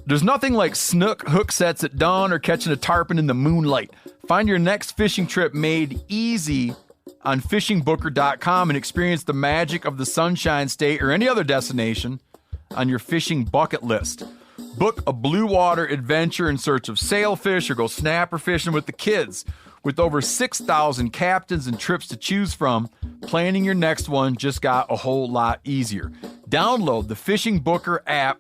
There's nothing like snook hook sets at dawn or catching a tarpon in the moonlight. Find your next fishing trip made easy on fishingbooker.com and experience the magic of the Sunshine State or any other destination on your fishing bucket list. Book a blue water adventure in search of sailfish or go snapper fishing with the kids. With over 6,000 captains and trips to choose from, planning your next one just got a whole lot easier. Download the Fishing Booker app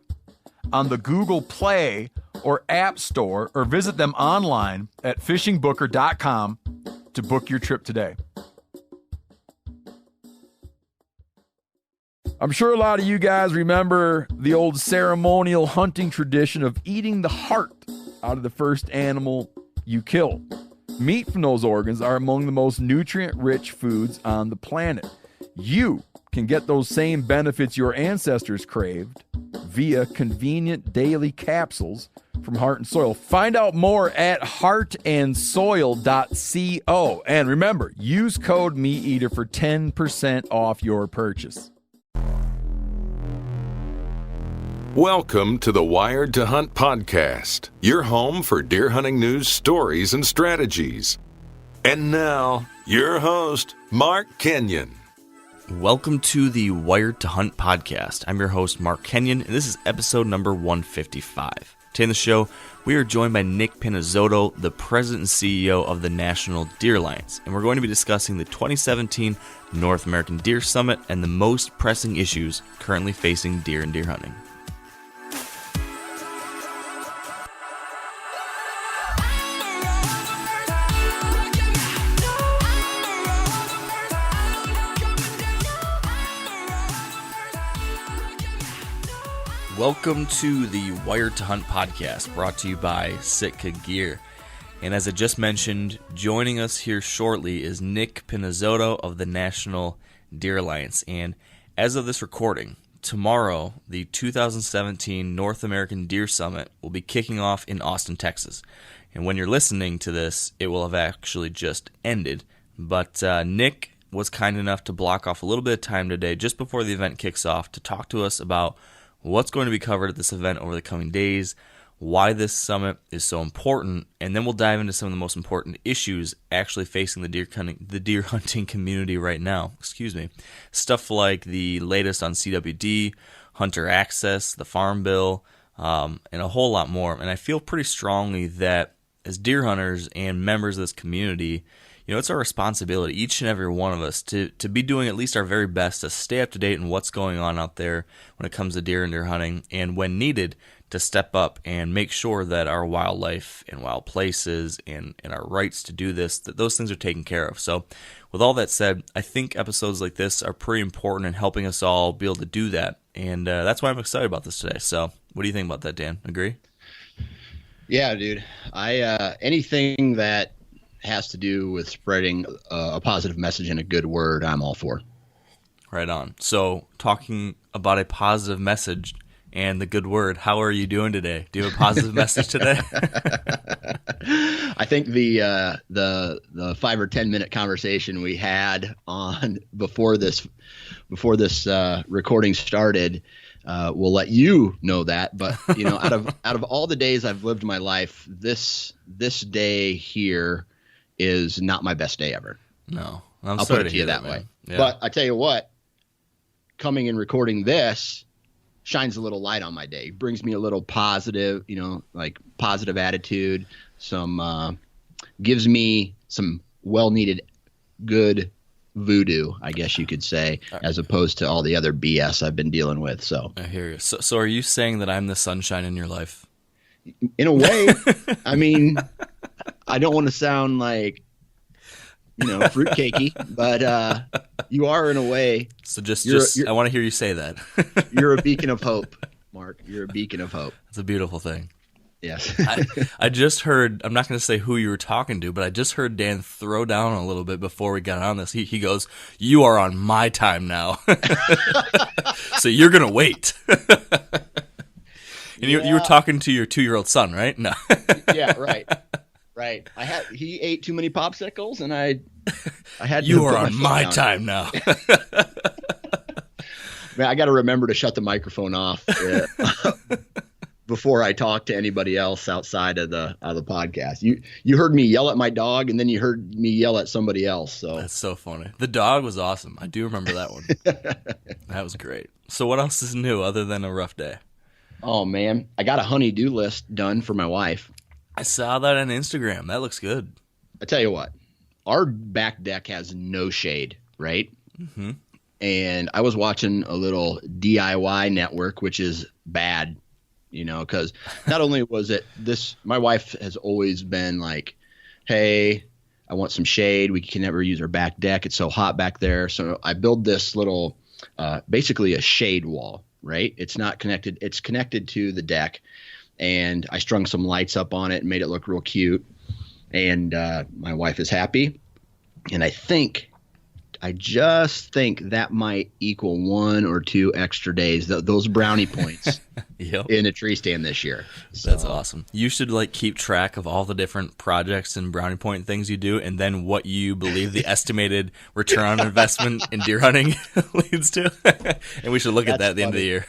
on the Google Play or App Store, or visit them online at fishingbooker.com to book your trip today. I'm sure a lot of you guys remember the old ceremonial hunting tradition of eating the heart out of the first animal you kill. Meat from those organs are among the most nutrient-rich foods on the planet. You can get those same benefits your ancestors craved via convenient daily capsules from Heart and Soil. Find out more at heartandsoil.co. And remember, use code MeatEater for 10% off your purchase. Welcome to the Wired to Hunt podcast, your home for deer hunting news, stories, and strategies. And now, your host, Mark Kenyon. Welcome to the Wired to Hunt podcast. I'm your host, Mark Kenyon, and this is episode number 155. Today in the show, we are joined by Nick Pinizzotto, the president and CEO of the National Deer Alliance, and we're going to be discussing the 2017 North American Deer Summit and the most pressing issues currently facing deer and deer hunting. Welcome to the Wired to Hunt podcast, brought to you by Sitka Gear. And as I just mentioned, joining us here shortly is Nick Pinizzotto of the National Deer Alliance. And as of this recording, tomorrow, the 2017 North American Deer Summit will be kicking off in Austin, Texas. And when you're listening to this, it will have actually just ended. But Nick was kind enough to block off a little bit of time today, just before the event kicks off, to talk to us about what's going to be covered at this event over the coming days, why this summit is so important, and then we'll dive into some of the most important issues actually facing the deer hunting community right now. Stuff like the latest on CWD, hunter access, the Farm Bill, and a whole lot more. And I feel pretty strongly that as deer hunters and members of this community, it's our responsibility, each and every one of us, to be doing at least our very best to stay up to date in what's going on out there when it comes to deer and deer hunting, and when needed, to step up and make sure that our wildlife and wild places and our rights to do this, that those things are taken care of. So with all that said, I think episodes like this are pretty important in helping us all be able to do that, and that's why I'm excited about this today. So what do you think about that, Dan? Agree? Yeah, dude. Anything that has to do with spreading a positive message and a good word, I'm all for. Right on. So, talking about a positive message and the good word, how are you doing today? Do you have a positive message today? I think the 5 or 10 minute conversation we had on before this recording started will let you know that. But out of all the days I've lived my life, this day here is not my best day ever. No, I'll put it to you that way. Yeah. But I tell you what, coming and recording this shines a little light on my day. Brings me a little positive, positive attitude. Gives me some well-needed good voodoo, I guess you could say, as opposed to all the other BS I've been dealing with. So I hear you. So are you saying that I'm the sunshine in your life? In a way, I mean, I don't want to sound like, fruitcakey, but you are in a way. So I want to hear you say that. You're a beacon of hope, Mark. You're a beacon of hope. It's a beautiful thing. Yes. I just heard, I'm not going to say who you were talking to, but I just heard Dan throw down a little bit before we got on this. He goes, "You are on my time now." So you're going to wait. And you were talking to your 2-year-old son, right? No. Yeah, right. He ate too many popsicles, and I had to. You are on my time now. Man, I got to remember to shut the microphone off before I talk to anybody else outside of the podcast. You heard me yell at my dog, and then you heard me yell at somebody else. So That's so funny. The dog was awesome. I do remember that one. That was great. So what else is new other than a rough day? Oh man, I got a honey-do list done for my wife. I saw that on Instagram. That looks good. I tell you what, our back deck has no shade, right? Mm-hmm. And I was watching a little DIY network, which is bad, because not only was it this, my wife has always been like, hey, I want some shade. We can never use our back deck. It's so hot back there. So I build this little, basically a shade wall, right? It's not connected. It's connected to the deck. And I strung some lights up on it and made it look real cute. And my wife is happy. And I just think that might equal 1 or 2 extra days, those brownie points in a tree stand this year. So, that's awesome. You should keep track of all the different projects and brownie point things you do, and then what you believe the estimated return on investment in deer hunting leads to. And we should look at that at the end of the year.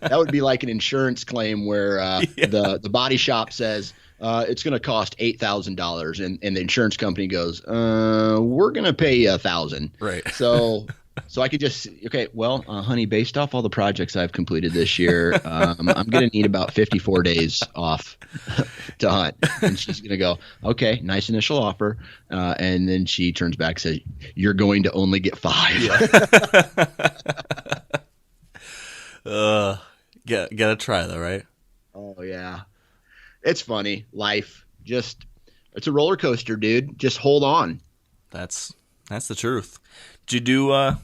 That would be like an insurance claim where the body shop says, it's going to cost $8,000, and the insurance company goes, we're going to pay you $1,000. Right. So I could just, honey, based off all the projects I've completed this year, I'm going to need about 54 days off to hunt. And she's going to go, okay, nice initial offer. And then she turns back and says, you're going to only get 5. Yeah. Gotta try though, right? Oh yeah. It's funny. Life it's a roller coaster, dude. Just hold on. That's the truth. Did you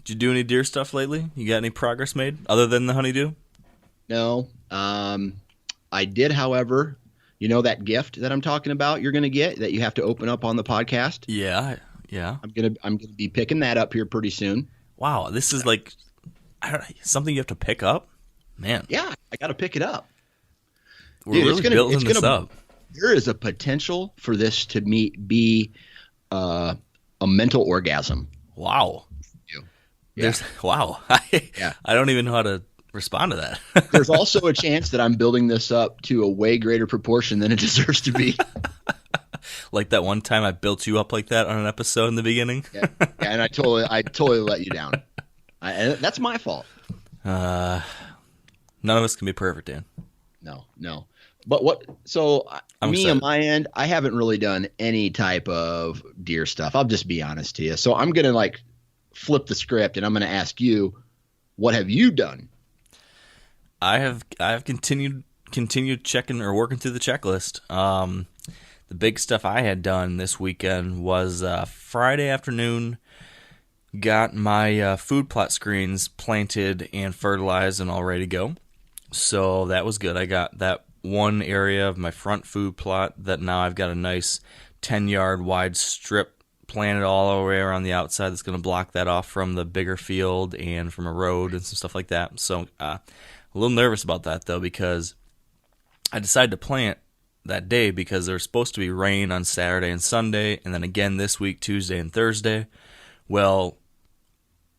do any deer stuff lately? You got any progress made other than the honeydew? No. I did, however, that gift that I'm talking about you're going to get that you have to open up on the podcast? Yeah. I'm going to be picking that up here pretty soon. Wow, this is something you have to pick up? Man. Yeah, I got to pick it up. We're really building this up. There is a potential for this to be a mental orgasm. Wow. Yeah. Wow. I don't even know how to respond to that. There's also a chance that I'm building this up to a way greater proportion than it deserves to be. Like that one time I built you up like that on an episode in the beginning. Yeah, and I totally let you down. And that's my fault. None of us can be perfect, Dan. No. But I'm me excited. on my end, I haven't really done any type of deer stuff. I'll just be honest to you. So I'm going to flip the script and I'm going to ask you, what have you done? I have continued checking or working through the checklist. The big stuff I had done this weekend was Friday afternoon, got my food plot screens planted and fertilized and all ready to go. So that was good. I got that one area of my front food plot that now I've got a nice 10-yard wide strip planted all the way around the outside that's going to block that off from the bigger field and from a road and some stuff like that. So a little nervous about that, though, because I decided to plant that day because there was supposed to be rain on Saturday and Sunday, and then again this week, Tuesday and Thursday. Well,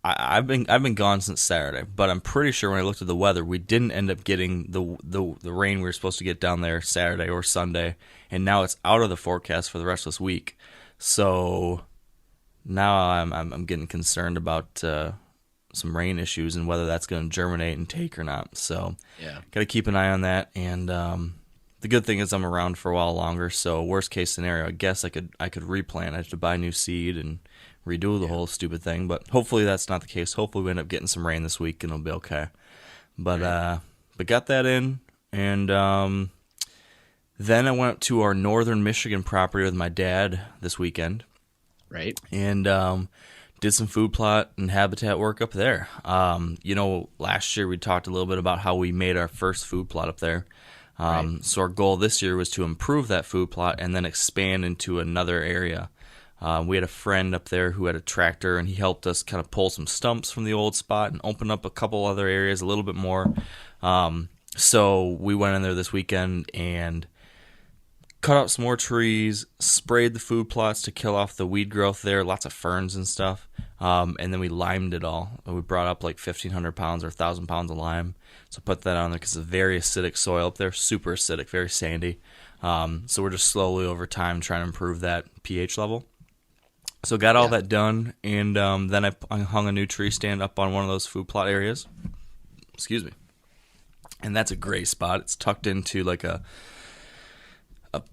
I've been gone since Saturday, but I'm pretty sure when I looked at the weather, we didn't end up getting the rain we were supposed to get down there Saturday or Sunday, and now it's out of the forecast for the rest of this week. So now I'm getting concerned about some rain issues and whether that's going to germinate and take or not. So got to keep an eye on that. And the good thing is I'm around for a while longer. So worst case scenario, I guess I could replant. I have to buy new seed and redo the whole stupid thing, but hopefully that's not the case. Hopefully we end up getting some rain this week and it'll be okay. But got that in, and then I went to our northern Michigan property with my dad this weekend. Right. And did some food plot and habitat work up there. Last year we talked a little bit about how we made our first food plot up there. Right. So our goal this year was to improve that food plot and then expand into another area. We had a friend up there who had a tractor, and he helped us kind of pull some stumps from the old spot and open up a couple other areas a little bit more. So we went in there this weekend and cut out some more trees, sprayed the food plots to kill off the weed growth there, lots of ferns and stuff, and then we limed it all. We brought up like 1,500 pounds or 1,000 pounds of lime. So put that on there because it's a very acidic soil up there, super acidic, very sandy. So we're just slowly over time trying to improve that pH level. So got all that done, and then I hung a new tree stand up on one of those food plot areas. Excuse me. And that's a great spot. It's tucked into like a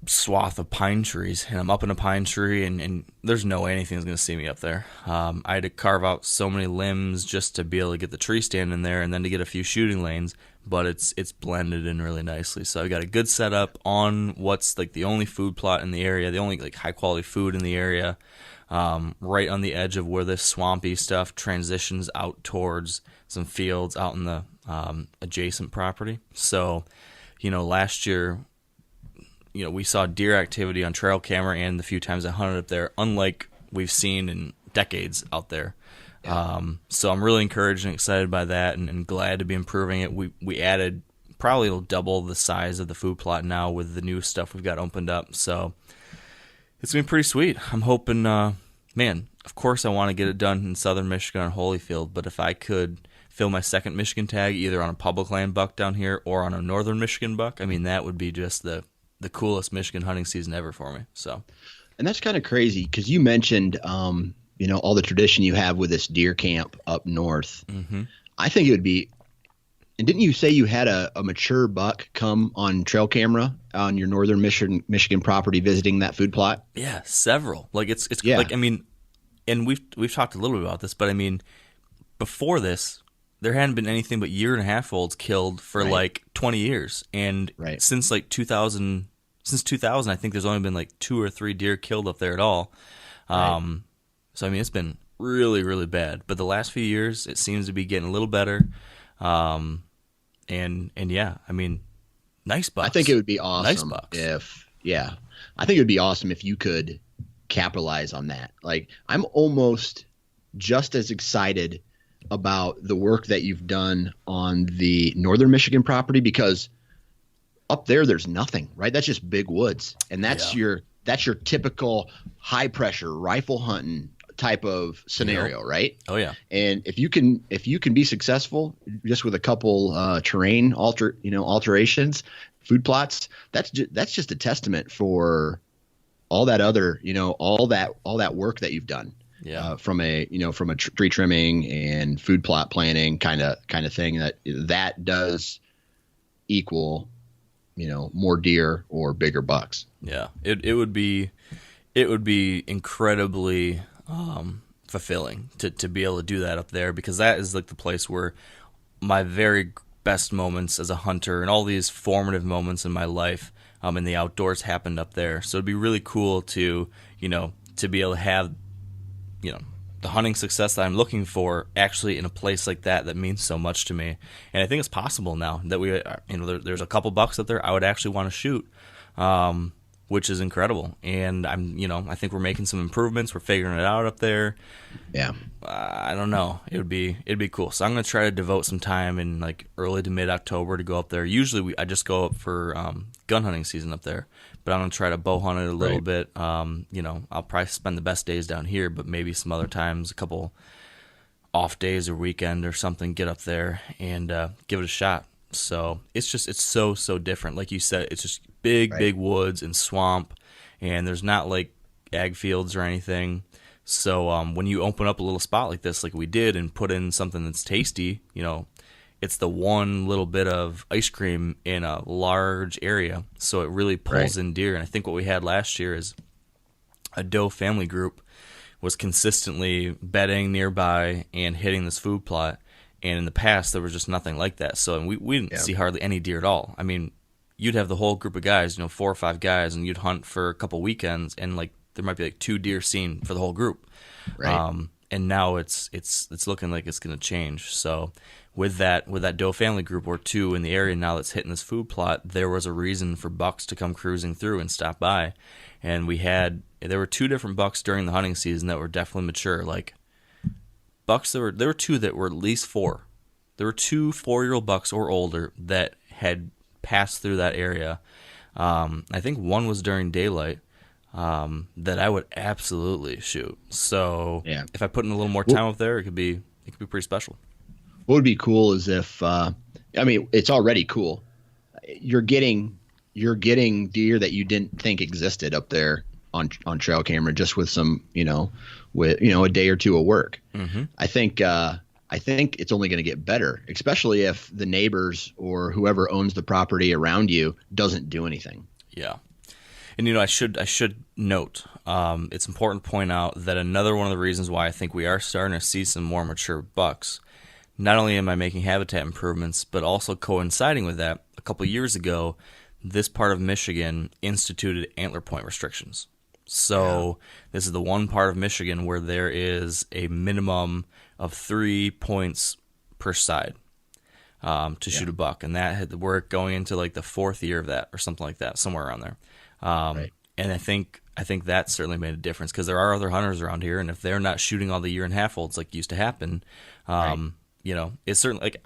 swath of pine trees, and I'm up in a pine tree, and there's no way anything's going to see me up there. I had to carve out so many limbs just to be able to get the tree stand in there and then to get a few shooting lanes, but it's blended in really nicely. So I got a good setup on what's like the only food plot in the area, the only like high quality food in the area, right on the edge of where this swampy stuff transitions out towards some fields out in the adjacent property. So, last year, we saw deer activity on trail camera and the few times I hunted up there, unlike we've seen in decades out there. Yeah. So I'm really encouraged and excited by that, and glad to be improving it. We added probably double the size of the food plot now with the new stuff we've got opened up. So it's been pretty sweet. I'm hoping, of course I want to get it done in southern Michigan on Holyfield, but if I could fill my second Michigan tag either on a public land buck down here or on a northern Michigan buck, that would be just the coolest Michigan hunting season ever for me. So, and that's kind of crazy because you mentioned, all the tradition you have with this deer camp up north. Mm-hmm. I think it would be, and didn't you say you had a mature buck come on trail camera on your northern Michigan property visiting that food plot? Yeah, several. Like it's like, and we've talked a little bit about this, but before this, there hadn't been anything but 1.5-year-olds killed for like 20 years. And since like 2000, I think there's only been like 2 or 3 deer killed up there at all. So, it's been really, really bad. But the last few years, it seems to be getting a little better. And nice bucks. I think it would be awesome nice bucks. I think it would be awesome if you could capitalize on that. Like, I'm almost just as excited about the work that you've done on the northern Michigan property, because up there's nothing, right? That's just big woods. And that's your typical high pressure rifle hunting type of scenario, right? Oh yeah. And if you can be successful just with a couple terrain alterations, food plots, that's just a testament for all that other, all that work that you've done. Yeah. From a tree trimming and food plot planning kind of thing, that does equal, more deer or bigger bucks. Yeah. It would be incredibly fulfilling to be able to do that up there, because that is like the place where my very best moments as a hunter and all these formative moments in my life in the outdoors happened up there. So it'd be really cool to be able to have the hunting success that I'm looking for actually in a place like that means so much to me. And I think it's possible now that there's a couple bucks up there I would actually want to shoot, which is incredible. And I think we're making some improvements. We're figuring it out up there. Yeah. I don't know. It'd be cool. So I'm going to try to devote some time in like early to mid-October to go up there. Usually I just go up for gun hunting season up there. But I'm going to try to bow hunt it a little bit. I'll probably spend the best days down here, but maybe some other times, a couple off days or weekend or something, get up there and give it a shot. So it's so different. Like you said, it's just big woods and swamp, and there's not like ag fields or anything. So when you open up a little spot like this, like we did, and put in something that's tasty, it's the one little bit of ice cream in a large area, so it really pulls in deer. And I think what we had last year is a doe family group was consistently bedding nearby and hitting this food plot, and in the past there was just nothing like that. So we didn't see hardly any deer at all. You'd have the whole group of guys, 4 or 5 guys, and you'd hunt for a couple weekends, and like there might be like 2 deer seen for the whole group. Right. And now it's looking like it's going to change. So with that doe family group or 2 in the area now that's hitting this food plot, there was a reason for bucks to come cruising through and stop by. And there were 2 different bucks during the hunting season that were definitely mature. Like bucks, there were 2 that were at least 4. There were 2 4-year-old bucks or older that had passed through that area. I think one was during daylight. That I would absolutely shoot. So if I put in a little more time up there, it could be pretty special. what would be cool is if, it's already cool. You're getting deer that you didn't think existed up there on trail camera just with some, a day or two of work. Mm-hmm. I think it's only going to get better, especially if the neighbors or whoever owns the property around you doesn't do anything. Yeah. And, I should note, it's important to point out that another one of the reasons why I think we are starting to see some more mature bucks, not only am I making habitat improvements, but also coinciding with that, a couple of years ago, this part of Michigan instituted antler point restrictions. So This is the one part of Michigan where there is a minimum of 3 points per side to shoot a buck, and we're going into like the 4th year of that or something like that, somewhere around there. Right. And I think that certainly made a difference because there are other hunters around here, and if they're not shooting all the year and half olds like used to happen, it's certainly like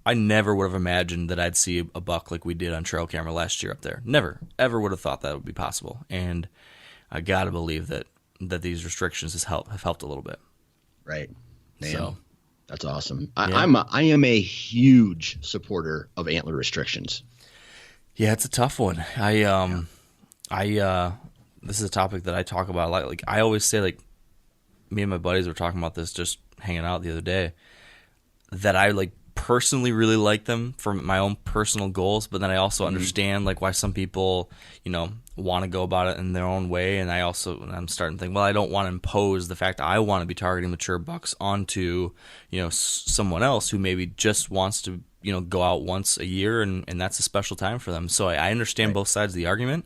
I never would have imagined that I'd see a buck like we did on trail camera last year up there. Never, ever would have thought that would be possible, and I gotta believe that these restrictions have helped a little bit. Right. Man, so that's awesome. Yeah. I am a huge supporter of antler restrictions. Yeah, it's a tough one. This is a topic that I talk about a lot. Like I always say, like me and my buddies were talking about this just hanging out the other day, that I like personally really like them for my own personal goals, but then I also understand like why some people, want to go about it in their own way. And I'm starting to think, well, I don't want to impose the fact that I want to be targeting mature bucks onto, someone else who maybe just wants to, go out once a year and that's a special time for them. So I understand both sides of the argument,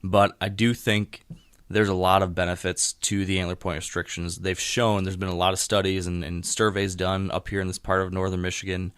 but I do think there's a lot of benefits to the antler point restrictions. They've shown, there's been a lot of studies and surveys done up here in this part of northern Michigan,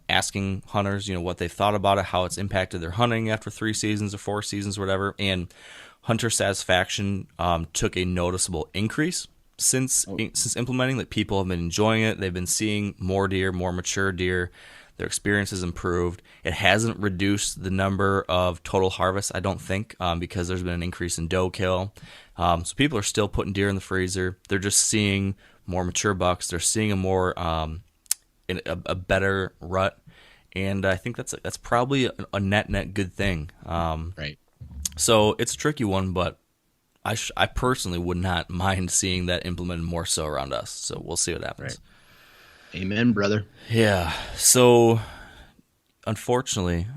asking hunters, what they thought about it, how it's impacted their hunting after 3 seasons or 4 seasons, or whatever. And hunter satisfaction took a noticeable increase since implementing. That people have been enjoying it. They've been seeing more deer, more mature deer. Their experience has improved. It hasn't reduced the number of total harvests, I don't think, because there's been an increase in doe kill. So people are still putting deer in the freezer. They're just seeing more mature bucks. They're seeing a better rut, and I think that's probably a net good thing. Right. So it's a tricky one, but I personally would not mind seeing that implemented more so around us. So we'll see what happens. Right. Amen, brother. Yeah. So, unfortunately,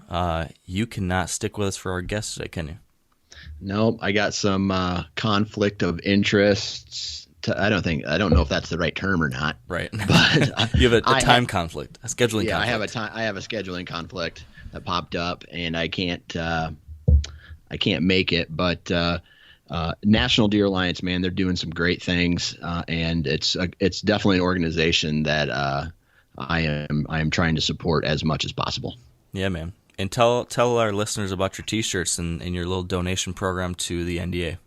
you cannot stick with us for our guest today, can you? Nope. I got some conflict of interests. I don't know if that's the right term or not. Right. But you have a time conflict, a scheduling conflict. I have a scheduling conflict that popped up, and I can't make it. But National Deer Alliance, man, they're doing some great things, and it's definitely an organization that I am trying to support as much as possible. Yeah, man. And tell our listeners about your T-shirts and your little donation program to the NDA.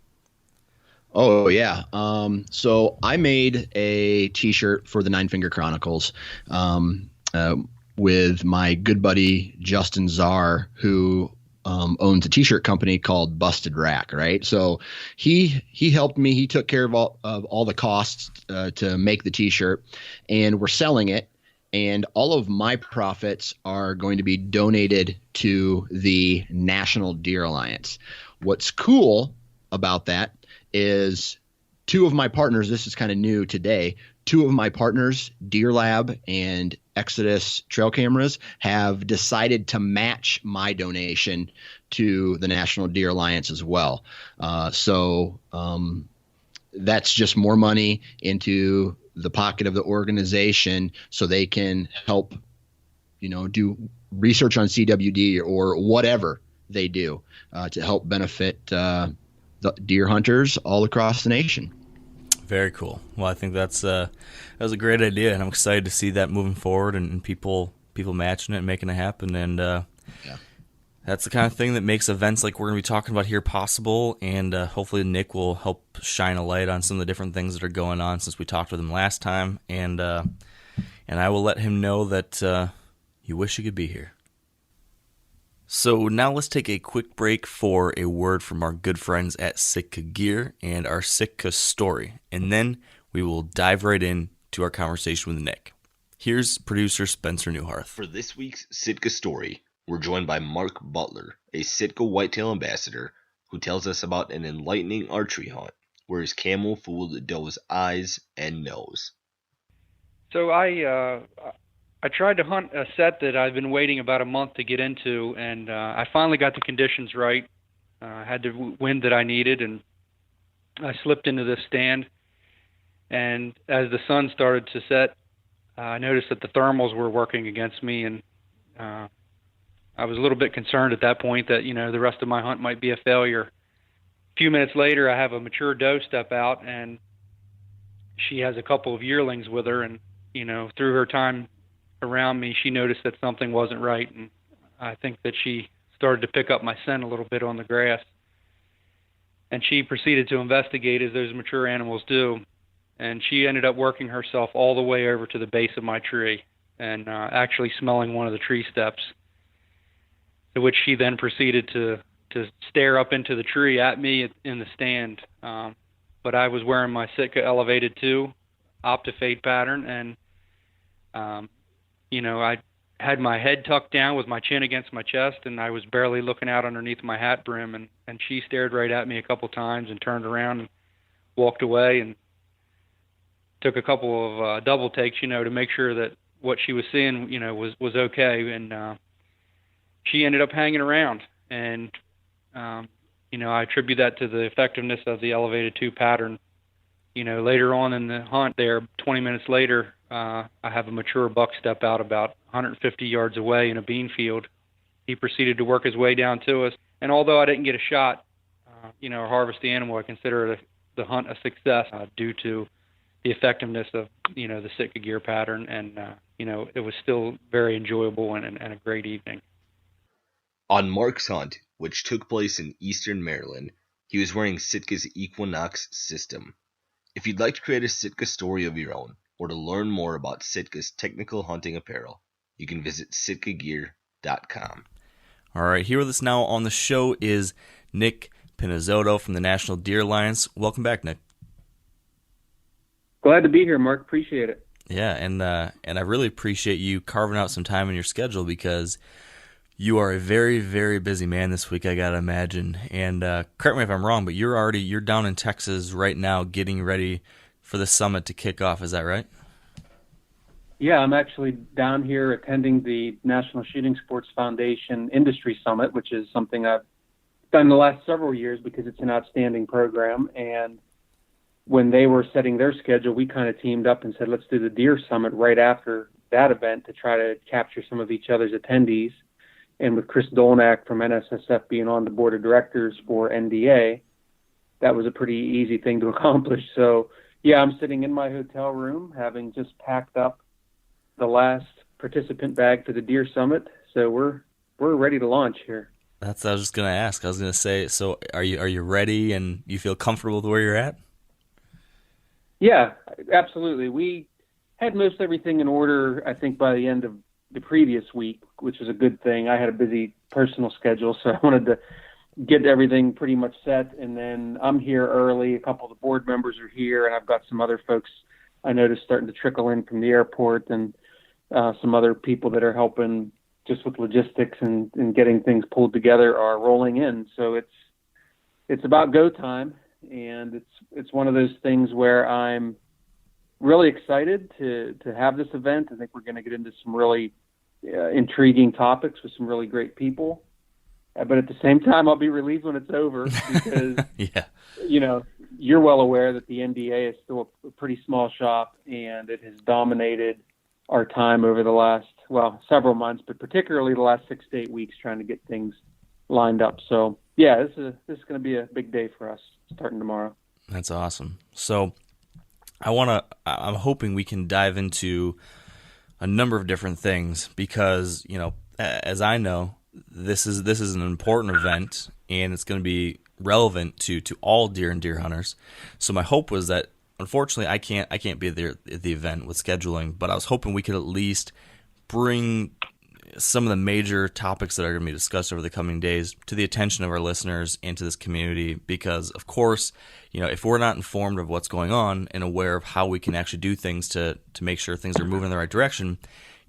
Oh yeah. So I made a T-shirt for the Nine Finger Chronicles with my good buddy Justin Czar, who owns a T-shirt company called Busted Rack, right? So he helped me. He took care of all the costs to make the T-shirt, and we're selling it. And all of my profits are going to be donated to the National Deer Alliance. What's cool about that is 2 of my partners, this is kind of new today, 2 of my partners, Deer Lab and Exodus Trail Cameras, have decided to match my donation to the National Deer Alliance as well. So that's just more money into the pocket of the organization so they can help, do research on CWD or whatever they do to help benefit the deer hunters all across the nation. Very cool. Well, I think that was a great idea, and I'm excited to see that moving forward and people matching it and making it happen. And that's the kind of thing that makes events like we're going to be talking about here possible, and hopefully Nick will help shine a light on some of the different things that are going on since we talked with him last time, and I will let him know that you wish you could be here. So now let's take a quick break for a word from our good friends at Sitka Gear and our Sitka story, and then we will dive right in to our conversation with Nick. Here's producer Spencer Newharth. For this week's Sitka story, we're joined by Mark Butler, a Sitka whitetail ambassador, who tells us about an enlightening archery hunt where his camel fooled a doe's eyes and nose. So I tried to hunt a set that I've been waiting about a month to get into, and I finally got the conditions right. I had the wind that I needed, and I slipped into this stand. And as the sun started to set, I noticed that the thermals were working against me, and I was a little bit concerned at that point that, the rest of my hunt might be a failure. A few minutes later, I have a mature doe step out, and she has a couple of yearlings with her, and, through her time around me, she noticed that something wasn't right, and I think that she started to pick up my scent a little bit on the grass. And she proceeded to investigate, as those mature animals do, and she ended up working herself all the way over to the base of my tree and actually smelling one of the tree steps, to which she then proceeded to stare up into the tree at me in the stand. But I was wearing my Sitka Elevated 2 Optifade pattern, and I had my head tucked down with my chin against my chest, and I was barely looking out underneath my hat brim, and she stared right at me a couple times and turned around and walked away and took a couple of double takes, to make sure that what she was seeing, was okay. And she ended up hanging around, and I attribute that to the effectiveness of the Elevated 2 pattern. Later on in the hunt there, 20 minutes later, I have a mature buck step out about 150 yards away in a bean field. He proceeded to work his way down to us, and although I didn't get a shot, or harvest the animal, I consider the hunt a success due to the effectiveness of, the Sitka gear pattern, and, it was still very enjoyable and a great evening. On Mark's hunt, which took place in eastern Maryland, he was wearing Sitka's Equinox system. If you'd like to create a Sitka story of your own, or to learn more about Sitka's technical hunting apparel, you can visit sitkagear.com. All right, here with us now on the show is Nick Pinizzotto from the National Deer Alliance. Welcome back, Nick. Glad to be here, Mark. Appreciate it. Yeah, and I really appreciate you carving out some time in your schedule, because you are a very, very busy man this week, I gotta imagine. And correct me if I'm wrong, but you're down in Texas right now getting ready for the summit to kick off. Is that right? Yeah, I'm actually down here attending the National Shooting Sports Foundation Industry Summit, which is something I've done the last several years because it's an outstanding program. And when they were setting their schedule, we kind of teamed up and said, let's do the Deer Summit right after that event to try to capture some of each other's attendees. And with Chris Dolnack from NSSF being on the board of directors for NDA, that was a pretty easy thing to accomplish. So, yeah, I'm sitting in my hotel room having just packed up the last participant bag for the Deer Summit. So we're ready to launch here. That's what I was just going to ask. I was going to say, so are you ready and you feel comfortable with where you're at? Yeah, absolutely. We had most everything in order, I think, by the end of the previous week, which was a good thing. I had a busy personal schedule, so I wanted to get everything pretty much set. And then I'm here early. A couple of the board members are here, and I've got some other folks I noticed starting to trickle in from the airport, and some other people that are helping just with logistics and getting things pulled together are rolling in. So it's about go time, and it's one of those things where I'm really excited to have this event. I think we're going to get into some really intriguing topics with some really great people. But at the same time, I'll be relieved when it's over because, yeah, you're well aware that the NDA is still a pretty small shop, and it has dominated our time over the last, several months, but particularly the last 6 to 8 weeks trying to get things lined up. So, yeah, this is going to be a big day for us starting tomorrow. That's awesome. So I'm hoping we can dive into a number of different things because, as I know, this is an important event and it's going to be relevant to all deer and deer hunters. So my hope was that, unfortunately, I can't be there at the event with scheduling, but I was hoping we could at least bring some of the major topics that are going to be discussed over the coming days to the attention of our listeners and to this community, because of course, if we're not informed of what's going on and aware of how we can actually do things to make sure things are moving in the right direction,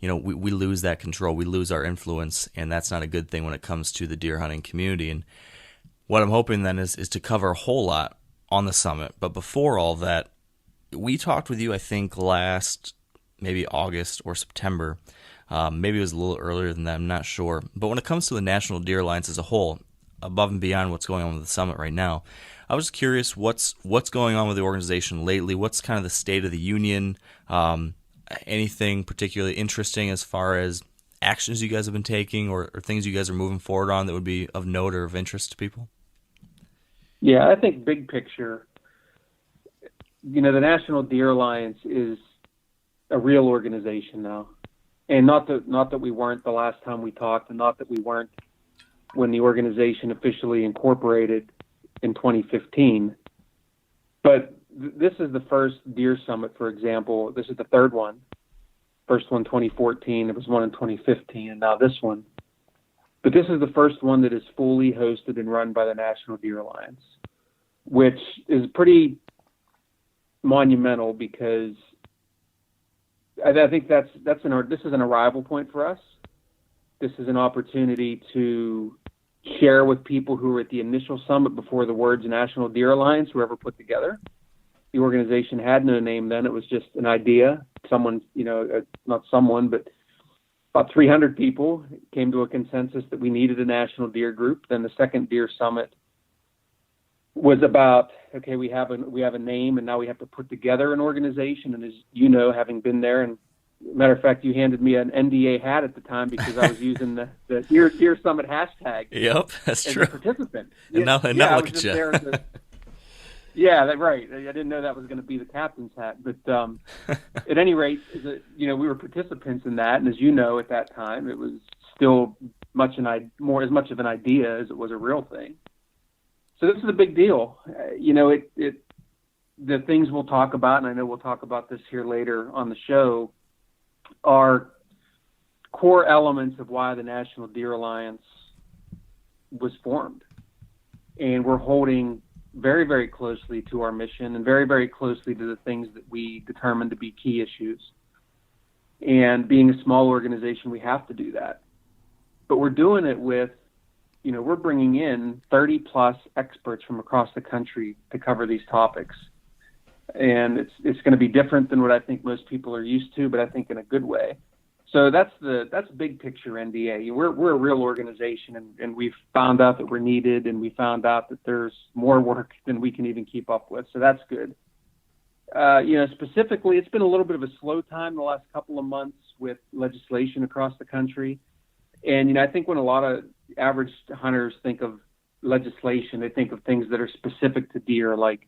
we lose that control, we lose our influence, and that's not a good thing when it comes to the deer hunting community. And what I'm hoping then is to cover a whole lot on the summit. But before all that, we talked with you, I think, last maybe August or September. Maybe it was a little earlier than that, I'm not sure. But when it comes to the National Deer Alliance as a whole, above and beyond what's going on with the summit right now, I was curious what's going on with the organization lately. What's kind of the state of the union? Anything particularly interesting as far as actions you guys have been taking or things you guys are moving forward on that would be of note or of interest to people? Yeah, I think big picture, the National Deer Alliance is a real organization now. And not that we weren't the last time we talked, and not that we weren't when the organization officially incorporated in 2015. But this is the first Deer Summit, for example. This is the third one. First one 2014, there was one in 2015, and now this one. But this is the first one that is fully hosted and run by the National Deer Alliance, which is pretty monumental because I think this is an arrival point for us. This is an opportunity to share with people who were at the initial summit before the words National Deer Alliance were ever put together. The organization had no name then. It was just an idea. Someone, not someone, but about 300 people came to a consensus that we needed a National Deer group. Then the second Deer Summit was about, okay, we have a name, and now we have to put together an organization. And as you know, having been there, and matter of fact, you handed me an NDA hat at the time because I was using the Deer Summit hashtag. Yep, that's as true. A participant. And now look at you. Yeah, right. I didn't know that was going to be the captain's hat, but at any rate, we were participants in that, and as you know, at that time, it was still as much of an idea as it was a real thing. So this is a big deal. The things we'll talk about, and I know we'll talk about this here later on the show, are core elements of why the National Deer Alliance was formed, and we're holding very, very closely to our mission and very, very closely to the things that we determine to be key issues. And being a small organization, we have to do that. But we're doing it with, we're bringing in 30 plus experts from across the country to cover these topics. And it's going to be different than what I think most people are used to, but I think in a good way. So that's big picture NDA. We're a real organization, and we've found out that we're needed, and we found out that there's more work than we can even keep up with. So that's good. Specifically, it's been a little bit of a slow time the last couple of months with legislation across the country. And, I think when a lot of average hunters think of legislation, they think of things that are specific to deer, like,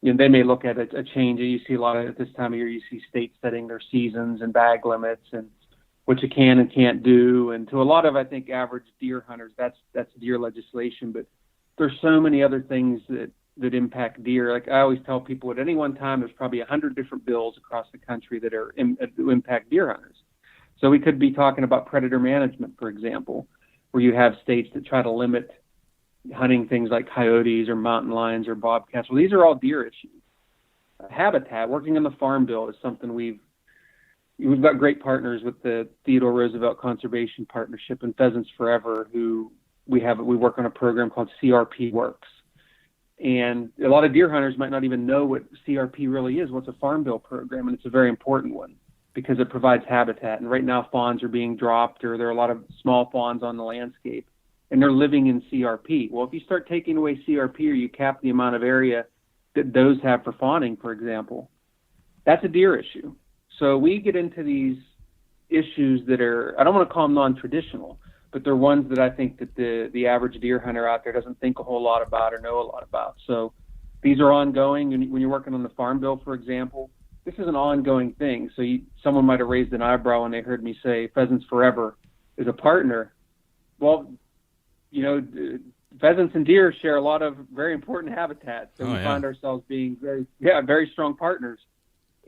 they may look at a change. You see a lot of, at this time of year, you see states setting their seasons and bag limits and what you can and can't do. And to a lot of, I think, average deer hunters, that's deer legislation. But there's so many other things that impact deer. Like I always tell people, at any one time, there's probably 100 different bills across the country that impact deer hunters. So we could be talking about predator management, for example, where you have states that try to limit hunting things like coyotes or mountain lions or bobcats. Well, these are all deer issues. Habitat, working on the Farm Bill, is something we've got great partners with the Theodore Roosevelt Conservation Partnership and Pheasants Forever, who we work on a program called CRP Works. And a lot of deer hunters might not even know what CRP really is, what's a Farm Bill program, and it's a very important one because it provides habitat. And right now fawns are being dropped, or there are a lot of small fawns on the landscape, and they're living in CRP. Well, if you start taking away CRP, or you cap the amount of area that those have for fawning, for example, that's a deer issue. So we get into these issues that are, I don't want to call them non-traditional, but they're ones that I think that the average deer hunter out there doesn't think a whole lot about or know a lot about. So these are ongoing. And when you're working on the Farm Bill, for example, this is an ongoing thing. So someone might have raised an eyebrow when they heard me say Pheasants Forever is a partner. Well, pheasants and deer share a lot of very important habitats. So we find ourselves being very strong partners.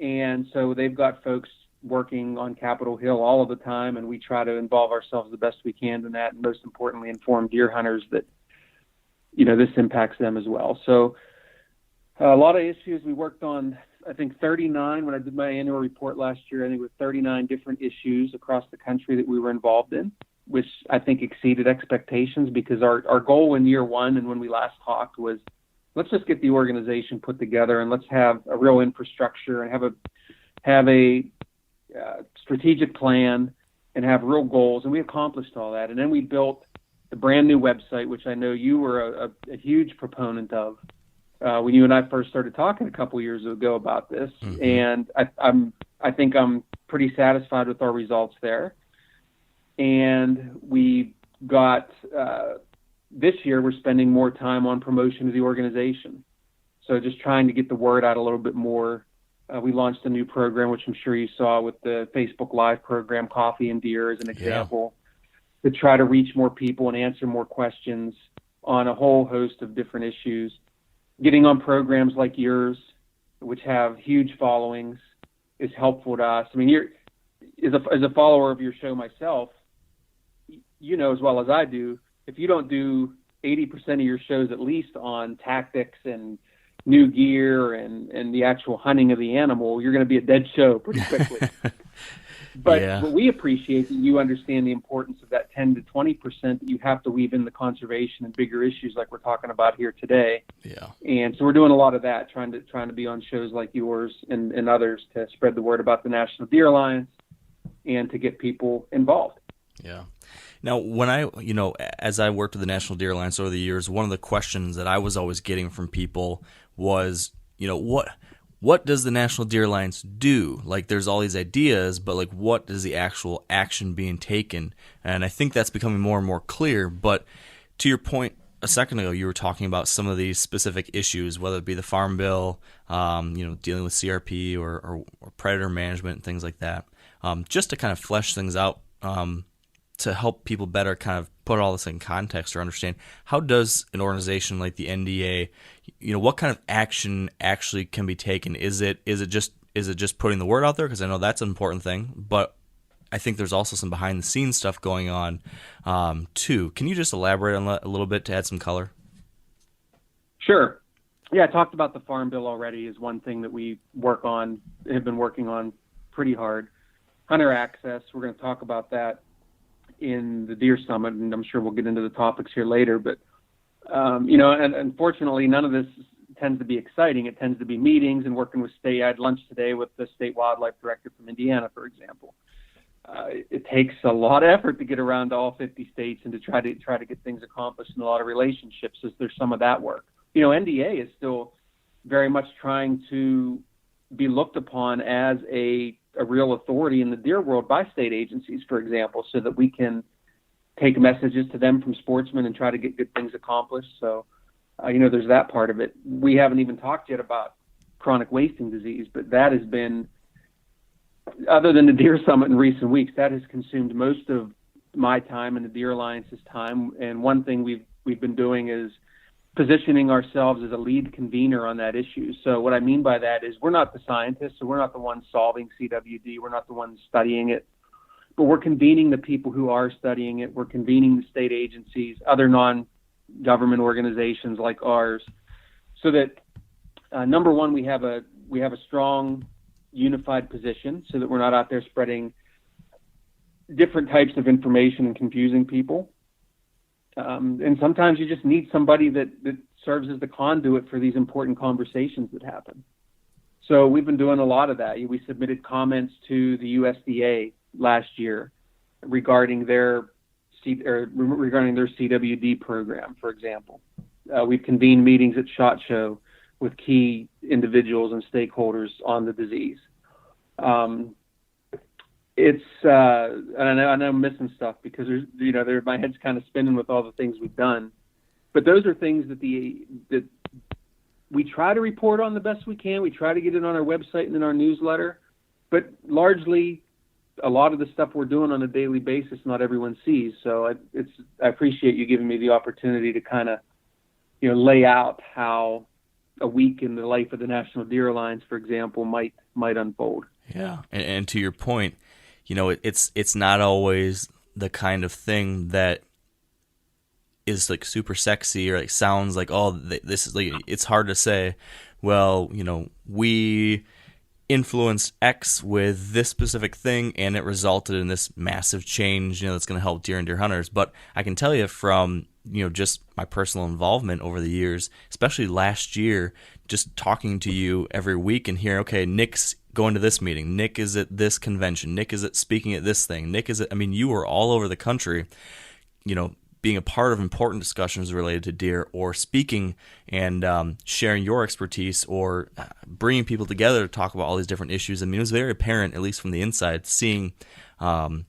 And so they've got folks working on Capitol Hill all of the time, and we try to involve ourselves the best we can in that, and most importantly, inform deer hunters that, this impacts them as well. So a lot of issues we worked on. I think 39 when I did my annual report last year. I think with 39 different issues across the country that we were involved in, which I think exceeded expectations, because our goal in year one and when we last talked was, let's just get the organization put together and let's have a real infrastructure and have a strategic plan and have real goals. And we accomplished all that. And then we built the brand new website, which I know you were a huge proponent of when you and I first started talking a couple years ago about this. Mm-hmm. And I think I'm pretty satisfied with our results there. And we got, this year we're spending more time on promotion of the organization. So just trying to get the word out a little bit more. We launched a new program, which I'm sure you saw with the Facebook Live program, Coffee and Deer as an example, to try to reach more people and answer more questions on a whole host of different issues. Getting on programs like yours, which have huge followings, is helpful to us. I mean, as a follower of your show myself, you know as well as I do, if you don't do 80% of your shows at least on tactics and new gear and the actual hunting of the animal, you're going to be a dead show pretty quickly. But we appreciate that you understand the importance of that 10 to 20% that you have to weave in the conservation and bigger issues like we're talking about here today. Yeah. And so we're doing a lot of that, trying to be on shows like yours and others to spread the word about the National Deer Alliance and to get people involved. Yeah. Now, when as I worked with the National Deer Alliance over the years, one of the questions that I was always getting from people was, what does the National Deer Alliance do? Like, there's all these ideas, but like, what is the actual action being taken? And I think that's becoming more and more clear. But to your point a second ago, you were talking about some of these specific issues, whether it be the Farm Bill, dealing with CRP or predator management and things like that. Just to kind of flesh things out, to help people better kind of put all this in context or understand, how does an organization like the NDA, what kind of action actually can be taken? Is it just putting the word out there? Because I know that's an important thing, but I think there's also some behind the scenes stuff going on too. Can you just elaborate on that a little bit to add some color? Sure. Yeah, I talked about the Farm Bill already is one thing that we have been working on pretty hard. Hunter access, we're going to talk about that in the Deer Summit, and I'm sure we'll get into the topics here later. But, and unfortunately, none of this tends to be exciting. It tends to be meetings and working with state. I had lunch today with the state wildlife director from Indiana, for example. It takes a lot of effort to get around to all 50 states and to try to get things accomplished, in a lot of relationships, as there's some of that work. NDA is still very much trying to be looked upon as a real authority in the deer world by state agencies, for example, so that we can take messages to them from sportsmen and try to get good things accomplished. So, there's that part of it. We haven't even talked yet about chronic wasting disease, but that has been, other than the Deer Summit in recent weeks, that has consumed most of my time and the Deer Alliance's time. And one thing we've been doing is positioning ourselves as a lead convener on that issue. So what I mean by that is we're not the scientists, so we're not the ones solving CWD. We're not the ones studying it, but we're convening the people who are studying it. We're convening the state agencies, other non-government organizations like ours, so that number one, we have a strong, unified position, so that we're not out there spreading different types of information and confusing people. And sometimes you just need somebody that serves as the conduit for these important conversations that happen. So we've been doing a lot of that. We submitted comments to the USDA last year regarding their CWD program, for example. We've convened meetings at SHOT Show with key individuals and stakeholders on the disease. I know I'm missing stuff because my head's kind of spinning with all the things we've done, but those are things that we try to report on the best we can. We try to get it on our website and in our newsletter, but largely a lot of the stuff we're doing on a daily basis, not everyone sees. So I appreciate you giving me the opportunity to kind of, lay out how a week in the life of the National Deer Alliance, for example, might unfold. Yeah, and to your point, it's not always the kind of thing that is like super sexy or like sounds like, oh, this is like, it's hard to say, well, we influenced X with this specific thing and it resulted in this massive change, that's going to help deer and deer hunters. But I can tell you from, just my personal involvement over the years, especially last year, just talking to you every week and hearing, okay, Nick's going to this meeting, Nick is at this convention, Nick is at speaking at this thing, Nick is at, you were all over the country, being a part of important discussions related to deer, or speaking and sharing your expertise, or bringing people together to talk about all these different issues. It was very apparent, at least from the inside, seeing the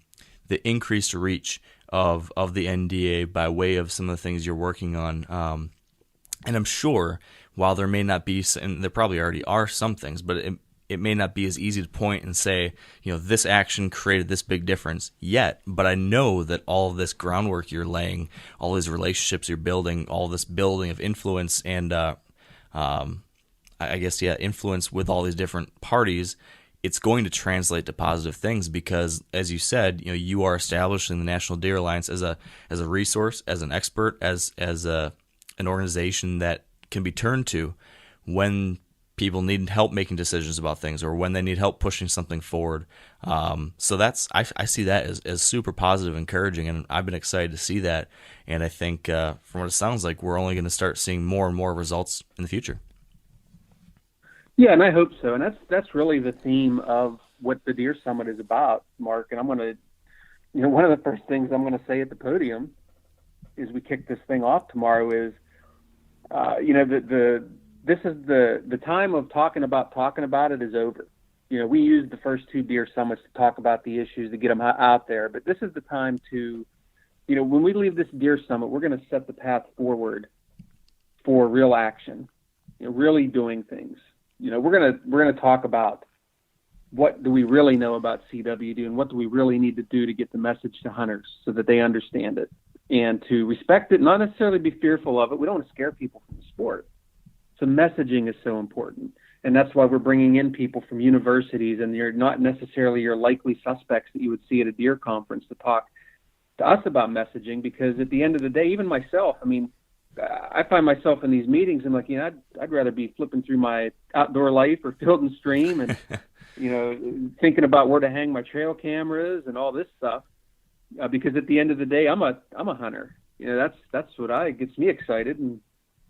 increased reach of the NDA by way of some of the things you're working on. And I'm sure, while there may not be, and there probably already are some things, but it may not be as easy to point and say, this action created this big difference yet, but I know that all of this groundwork you're laying, all these relationships you're building, all this building of influence and, influence with all these different parties, it's going to translate to positive things because, as you said, you are establishing the National Deer Alliance as a resource, as an expert, as an organization that can be turned to when people need help making decisions about things or when they need help pushing something forward. So I see that as super positive, encouraging, and I've been excited to see that. And I think from what it sounds like, we're only going to start seeing more and more results in the future. Yeah, and I hope so. And that's really the theme of what the Deer Summit is about, Mark. And I'm going to, one of the first things I'm going to say at the podium is we kick this thing off tomorrow is, this is the time of talking about it is over. We used the first two Deer Summits to talk about the issues, to get them out there. But this is the time to, when we leave this Deer Summit, we're going to set the path forward for real action, really doing things. We're going to talk about what do we really know about CWD and what do we really need to do to get the message to hunters so that they understand it and to respect it, not necessarily be fearful of it. We don't want to scare people from the sport. So messaging is so important. And that's why we're bringing in people from universities, and you're not necessarily your likely suspects that you would see at a deer conference to talk to us about messaging, because at the end of the day, even myself, I find myself in these meetings and I'd rather be flipping through my outdoor life or Field and Stream and, thinking about where to hang my trail cameras and all this stuff. Because at the end of the day, I'm a hunter. That's what gets me excited. And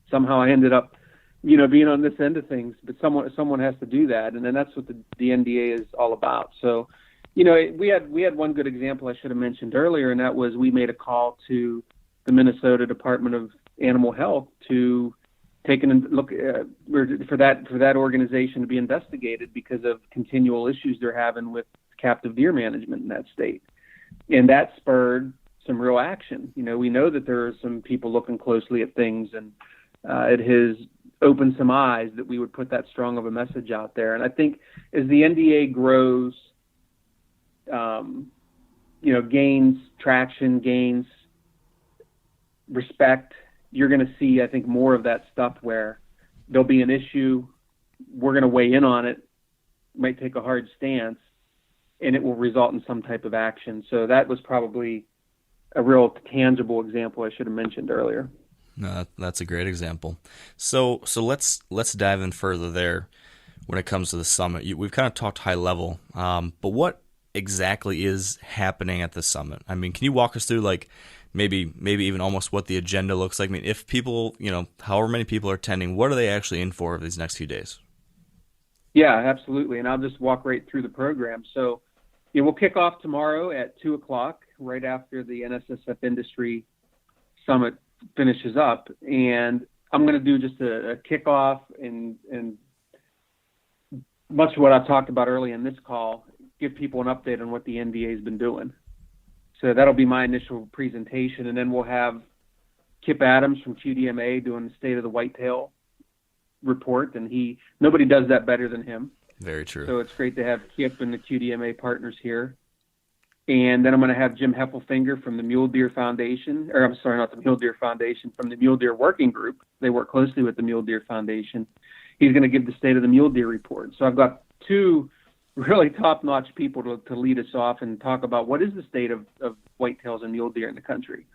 somehow I ended up, being on this end of things, but someone has to do that. And then that's what the NDA is all about. So, we had one good example I should have mentioned earlier, and that was we made a call to the Minnesota Department of Animal Health to take a look for that organization to be investigated because of continual issues they're having with captive deer management in that state. And that spurred some real action. We know that there are some people looking closely at things, and it has opened some eyes that we would put that strong of a message out there. And I think as the NDA grows, gains traction, gains respect, you're going to see, I think, more of that stuff where there'll be an issue, we're going to weigh in on it, might take a hard stance, and it will result in some type of action. So that was probably a real tangible example I should have mentioned earlier. No, that's a great example. So let's dive in further there when it comes to the summit. We've kind of talked high level, but what exactly is happening at the summit? Can you walk us through maybe even almost what the agenda looks like? If people, however many people are attending, what are they actually in for these next few days? Yeah, absolutely. And I'll just walk right through the program. So we'll kick off tomorrow at 2:00, right after the NSSF Industry Summit finishes up. And I'm going to do just a kickoff and much of what I talked about early in this call, give people an update on what the NDA has been doing. So that'll be my initial presentation. And then we'll have Kip Adams from QDMA doing the State of the Whitetail report. And nobody does that better than him. Very true. So it's great to have Kip and the QDMA partners here. And then I'm going to have Jim Heffelfinger from the Mule Deer Foundation, or I'm sorry, not the Mule Deer Foundation, from the Mule Deer Working Group. They work closely with the Mule Deer Foundation. He's going to give the State of the Mule Deer report. So I've got two really top-notch people to lead us off and talk about what is the state of whitetails and mule deer in the country.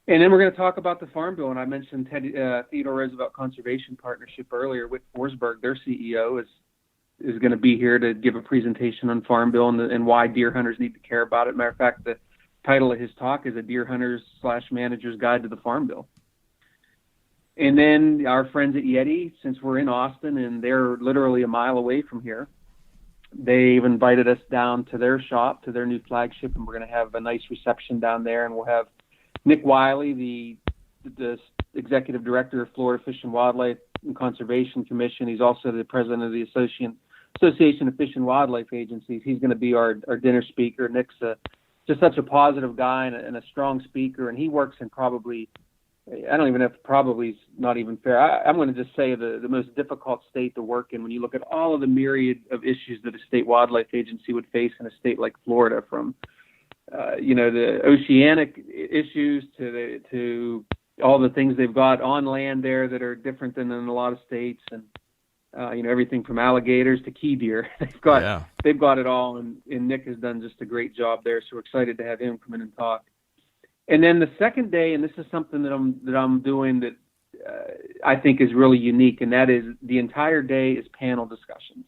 And then we're going to talk about the Farm Bill. And I mentioned Theodore Roosevelt Conservation Partnership earlier. Whit Forsberg, their CEO, is going to be here to give a presentation on Farm Bill and why deer hunters need to care about it. Matter of fact, the title of his talk is A Deer Hunter's / Manager's Guide to the Farm Bill. And then our friends at Yeti, since we're in Austin and they're literally a mile away from here, they've invited us down to their shop, to their new flagship, and we're going to have a nice reception down there. And we'll have Nick Wiley, the executive director of Florida Fish and Wildlife and Conservation Commission. He's also the president of the Association of Fish and Wildlife Agencies. He's going to be our dinner speaker. Nick's just such a positive guy and a strong speaker, and he works in probably, I don't even know if probably is not even fair. I'm going to just say the most difficult state to work in when you look at all of the myriad of issues that a state wildlife agency would face in a state like Florida, from the oceanic issues to all the things they've got on land there that are different than in a lot of states, and everything from alligators to key deer. They've got it all, and Nick has done just a great job there. So we're excited to have him come in and talk. And then the second day, and this is something that I'm doing that I think is really unique, and that is the entire day is panel discussions.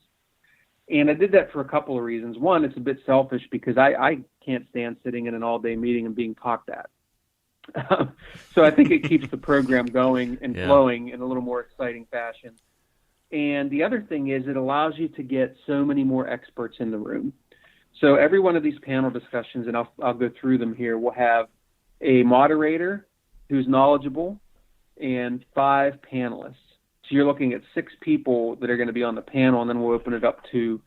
And I did that for a couple of reasons. One, it's a bit selfish because I can't stand sitting in an all-day meeting and being talked at. So I think it keeps the program going and flowing in a little more exciting fashion. And the other thing is it allows you to get so many more experts in the room. So every one of these panel discussions, and I'll go through them here, will have a moderator who's knowledgeable and 5 panelists. So you're looking at 6 people that are going to be on the panel, and then we'll open it up to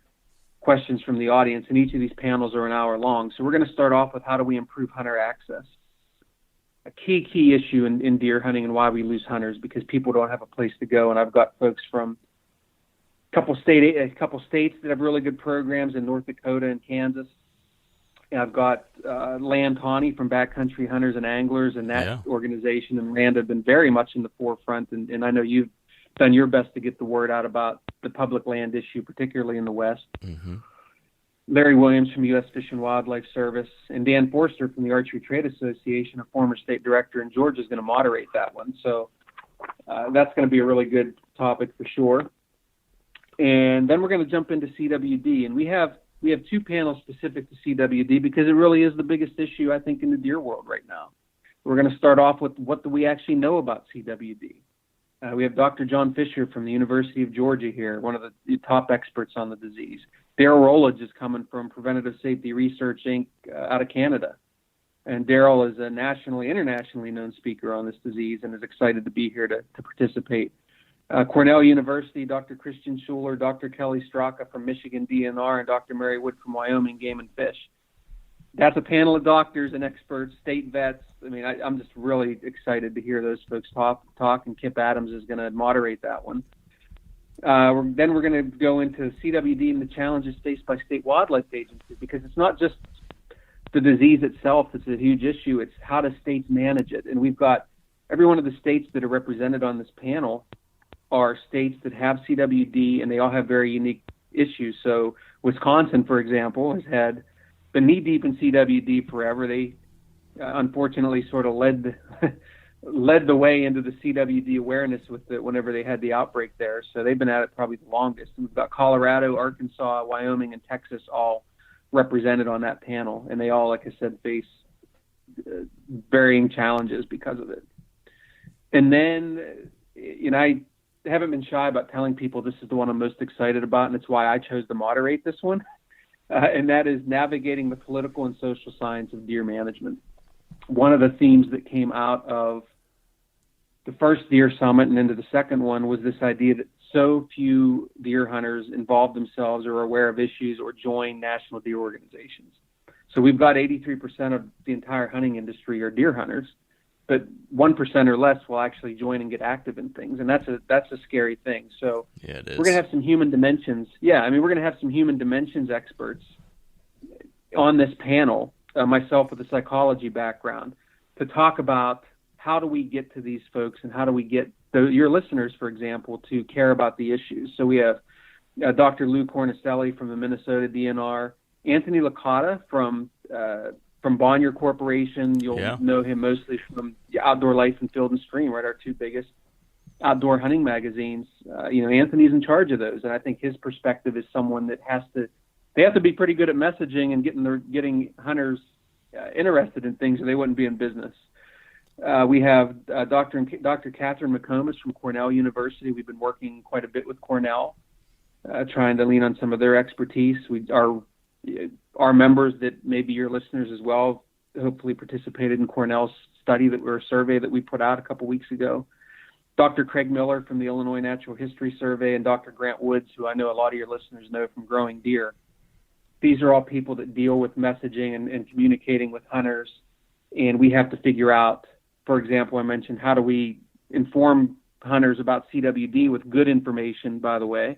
questions from the audience. And each of these panels are an hour long. So we're going to start off with how do we improve hunter access? A key issue in deer hunting and why we lose hunters, because people don't have a place to go. And I've got folks from a couple states that have really good programs in North Dakota and Kansas. And I've got Land Tawney from Backcountry Hunters and Anglers, and that organization and Rand have been very much in the forefront. And I know you've done your best to get the word out about the public land issue, particularly in the West. Mm-hmm. Larry Williams from U.S. Fish and Wildlife Service, and Dan Forster from the Archery Trade Association, a former state director in Georgia, is going to moderate that one. So that's going to be a really good topic for sure. And then we're going to jump into CWD, and we have 2 panels specific to CWD because it really is the biggest issue, I think, in the deer world right now. We're going to start off with what do we actually know about CWD. We have Dr. John Fisher from the University of Georgia here, one of the top experts on the disease. Daryl Rowledge is coming from Preventative Safety Research, Inc. Out of Canada. And Daryl is a internationally known speaker on this disease and is excited to be here to participate. Cornell University, Dr. Christian Schuler, Dr. Kelly Straka from Michigan DNR, and Dr. Mary Wood from Wyoming Game and Fish. That's a panel of doctors and experts, state vets. I mean, I'm just really excited to hear those folks talk, and Kip Adams is going to moderate that one. Then we're going to go into CWD and the challenges faced by state wildlife agencies, because it's not just the disease itself that's a huge issue. It's how do states manage it. And we've got every one of the states that are represented on this panel are states that have CWD, and they all have very unique issues. So Wisconsin, for example, has been knee-deep in CWD forever. They unfortunately sort of led the way into the CWD awareness whenever they had the outbreak there. So they've been at it probably the longest. And we've got Colorado, Arkansas, Wyoming, and Texas all represented on that panel. And they all, like I said, face varying challenges because of it. And then, I haven't been shy about telling people this is the one I'm most excited about, and it's why I chose to moderate this one. And that is navigating the political and social science of deer management. One of the themes that came out of the first deer summit and into the second one was this idea that so few deer hunters involve themselves or are aware of issues or join national deer organizations. So we've got 83% of the entire hunting industry are deer hunters, but 1% or less will actually join and get active in things. And that's a scary thing. So it is. We're going to have some human dimensions. Yeah, we're going to have some human dimensions experts on this panel, myself with a psychology background, to talk about how do we get to these folks and how do we get your listeners, for example, to care about the issues. So we have Dr. Lou Cornicelli from the Minnesota DNR, Anthony Licata from Bonnier Corporation. You'll know him mostly from Outdoor Life and Field and Stream, right? Our two biggest outdoor hunting magazines. Anthony's in charge of those, and I think his perspective is someone that they have to be pretty good at messaging and getting hunters interested in things, or they wouldn't be in business. We have Dr. Catherine McComas from Cornell University. We've been working quite a bit with Cornell, trying to lean on some of their expertise. Our members that maybe your listeners as well hopefully participated in Cornell's survey that we put out a couple weeks ago. Dr. Craig Miller from the Illinois Natural History Survey, and Dr. Grant Woods, who I know a lot of your listeners know from Growing Deer. These are all people that deal with messaging and communicating with hunters, and we have to figure out, for example, I mentioned, how do we inform hunters about CWD with good information, by the way,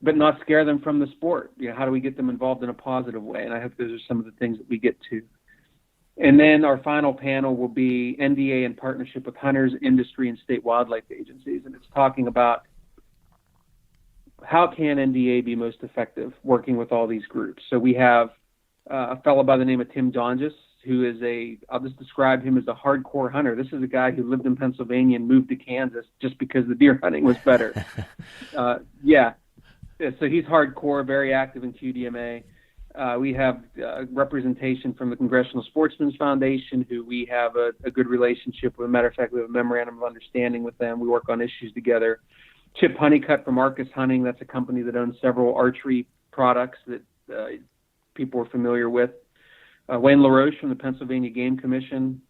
but not scare them from the sport? How do we get them involved in a positive way? And I hope those are some of the things that we get to. And then our final panel will be NDA in partnership with hunters, industry, and state wildlife agencies. And it's talking about how can NDA be most effective working with all these groups. So we have a fellow by the name of Tim Donges, who is I'll just describe him as a hardcore hunter. This is a guy who lived in Pennsylvania and moved to Kansas just because the deer hunting was better. So he's hardcore, very active in QDMA. We have representation from the Congressional Sportsmen's Foundation, who we have a good relationship with. Matter of fact, we have a memorandum of understanding with them. We work on issues together. Chip Honeycutt from Arcus Hunting. That's a company that owns several archery products that people are familiar with. Wayne LaRoche from the Pennsylvania Game Commission.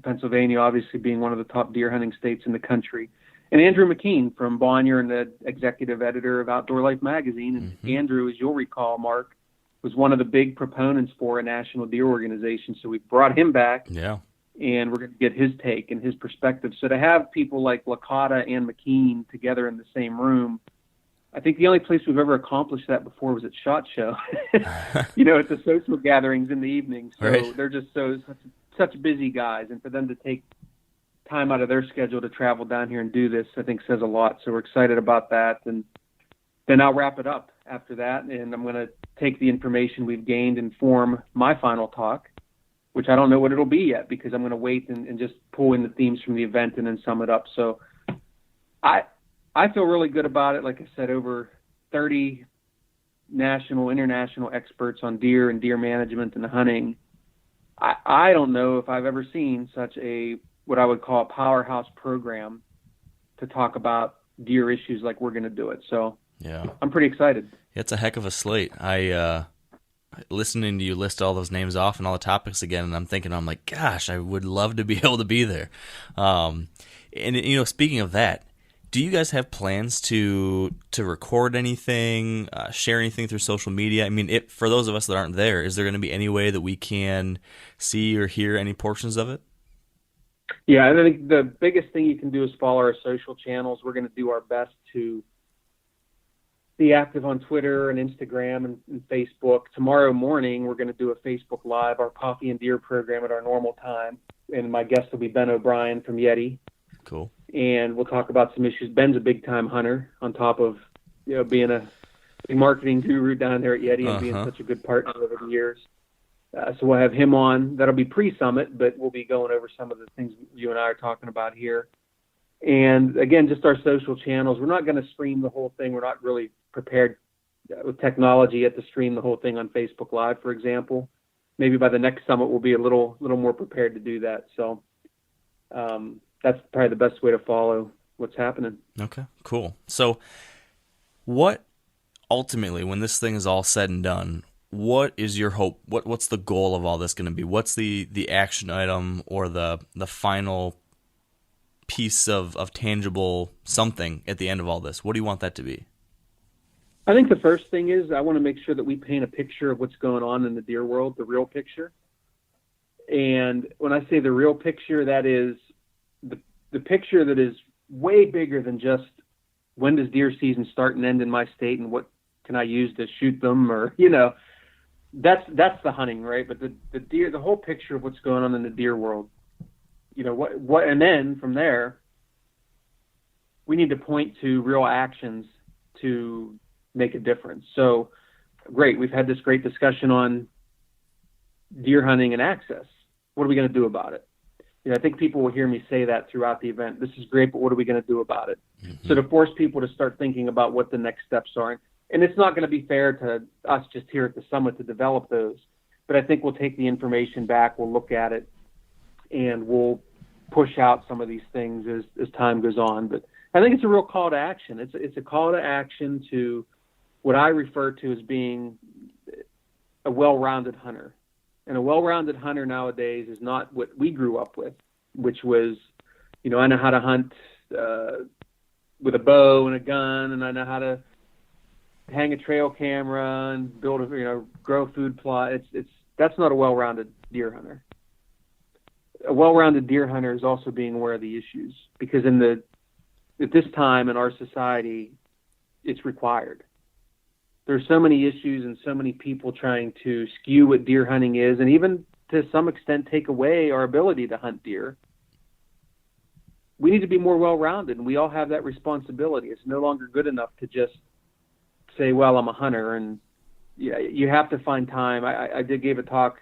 Pennsylvania obviously being one of the top deer hunting states in the country. And Andrew McKean from Bonnier and the executive editor of Outdoor Life magazine. And Andrew, as you'll recall, Mark, was one of the big proponents for a national deer organization. So we brought him back. Yeah. And we're going to get his take and his perspective. So to have people like Licata and McKean together in the same room, I think the only place we've ever accomplished that before was at SHOT Show. At the social gatherings in the evening. So right. They're just such busy guys. And for them to take time out of their schedule to travel down here and do this, I think says a lot. So we're excited about that. And then I'll wrap it up after that. And I'm going to take the information we've gained and form my final talk, which I don't know what it'll be yet because I'm going to wait and just pull in the themes from the event and then sum it up. So I feel really good about it. Like I said, over 30 national, international experts on deer and deer management and hunting. I don't know if I've ever seen such what I would call a powerhouse program to talk about deer issues like we're going to do it. So yeah, I'm pretty excited. It's a heck of a slate. Listening to you list all those names off and all the topics again, and I'm like, gosh, I would love to be able to be there. And speaking of that, do you guys have plans to record anything, share anything through social media? I mean, for those of us that aren't there, is there going to be any way that we can see or hear any portions of it? Yeah, I think the biggest thing you can do is follow our social channels. We're going to do our best to be active on Twitter and Instagram and Facebook. Tomorrow morning, we're going to do a Facebook Live, our Coffee and Deer program at our normal time. And my guest will be Ben O'Brien from Yeti. Cool. And we'll talk about some issues. Ben's a big-time hunter on top of being a marketing guru down there at Yeti and being such a good partner over the years. So we'll have him on. That'll be pre-summit, but we'll be going over some of the things you and I are talking about here. And, again, just our social channels. We're not going to stream the whole thing. We're not really prepared with technology yet to stream the whole thing on Facebook Live, for example. Maybe by the next summit we'll be a little more prepared to do that. So that's probably the best way to follow what's happening. Okay, cool. So what ultimately, when this thing is all said and done, what is your hope? What's the goal of all this going to be? What's the action item or the final piece of tangible something at the end of all this? What do you want that to be? I think the first thing is I want to make sure that we paint a picture of what's going on in the deer world, the real picture. And when I say the real picture, that is the picture that is way bigger than just when does deer season start and end in my state and what can I use to shoot them, or, that's the hunting, right? But the deer, the whole picture of what's going on in the deer world, what, and then from there, we need to point to real actions to make a difference. So great. We've had this great discussion on deer hunting and access. What are we going to do about it? You know, I think people will hear me say that throughout the event. This is great, but what are we going to do about it? So to force people to start thinking about what the next steps are. And it's not going to be fair to us just here at the summit to develop those. But I think we'll take the information back, we'll look at it, and we'll push out some of these things as time goes on. But I think it's a real call to action. It's a call to action to what I refer to as being a well-rounded hunter. And a well-rounded hunter nowadays is not what we grew up with, which was, you know, I know how to hunt with a bow and a gun, and I know how to hang a trail camera and build grow food plot. That's not a well-rounded deer hunter. A well-rounded deer hunter is also being aware of the issues, because at this time in our society, it's required. There's so many issues and so many people trying to skew what deer hunting is, and even to some extent take away our ability to hunt deer. We need to be more well-rounded, and we all have that responsibility. It's no longer good enough to just say, well, I'm a hunter, and yeah, you have to find time. I gave a talk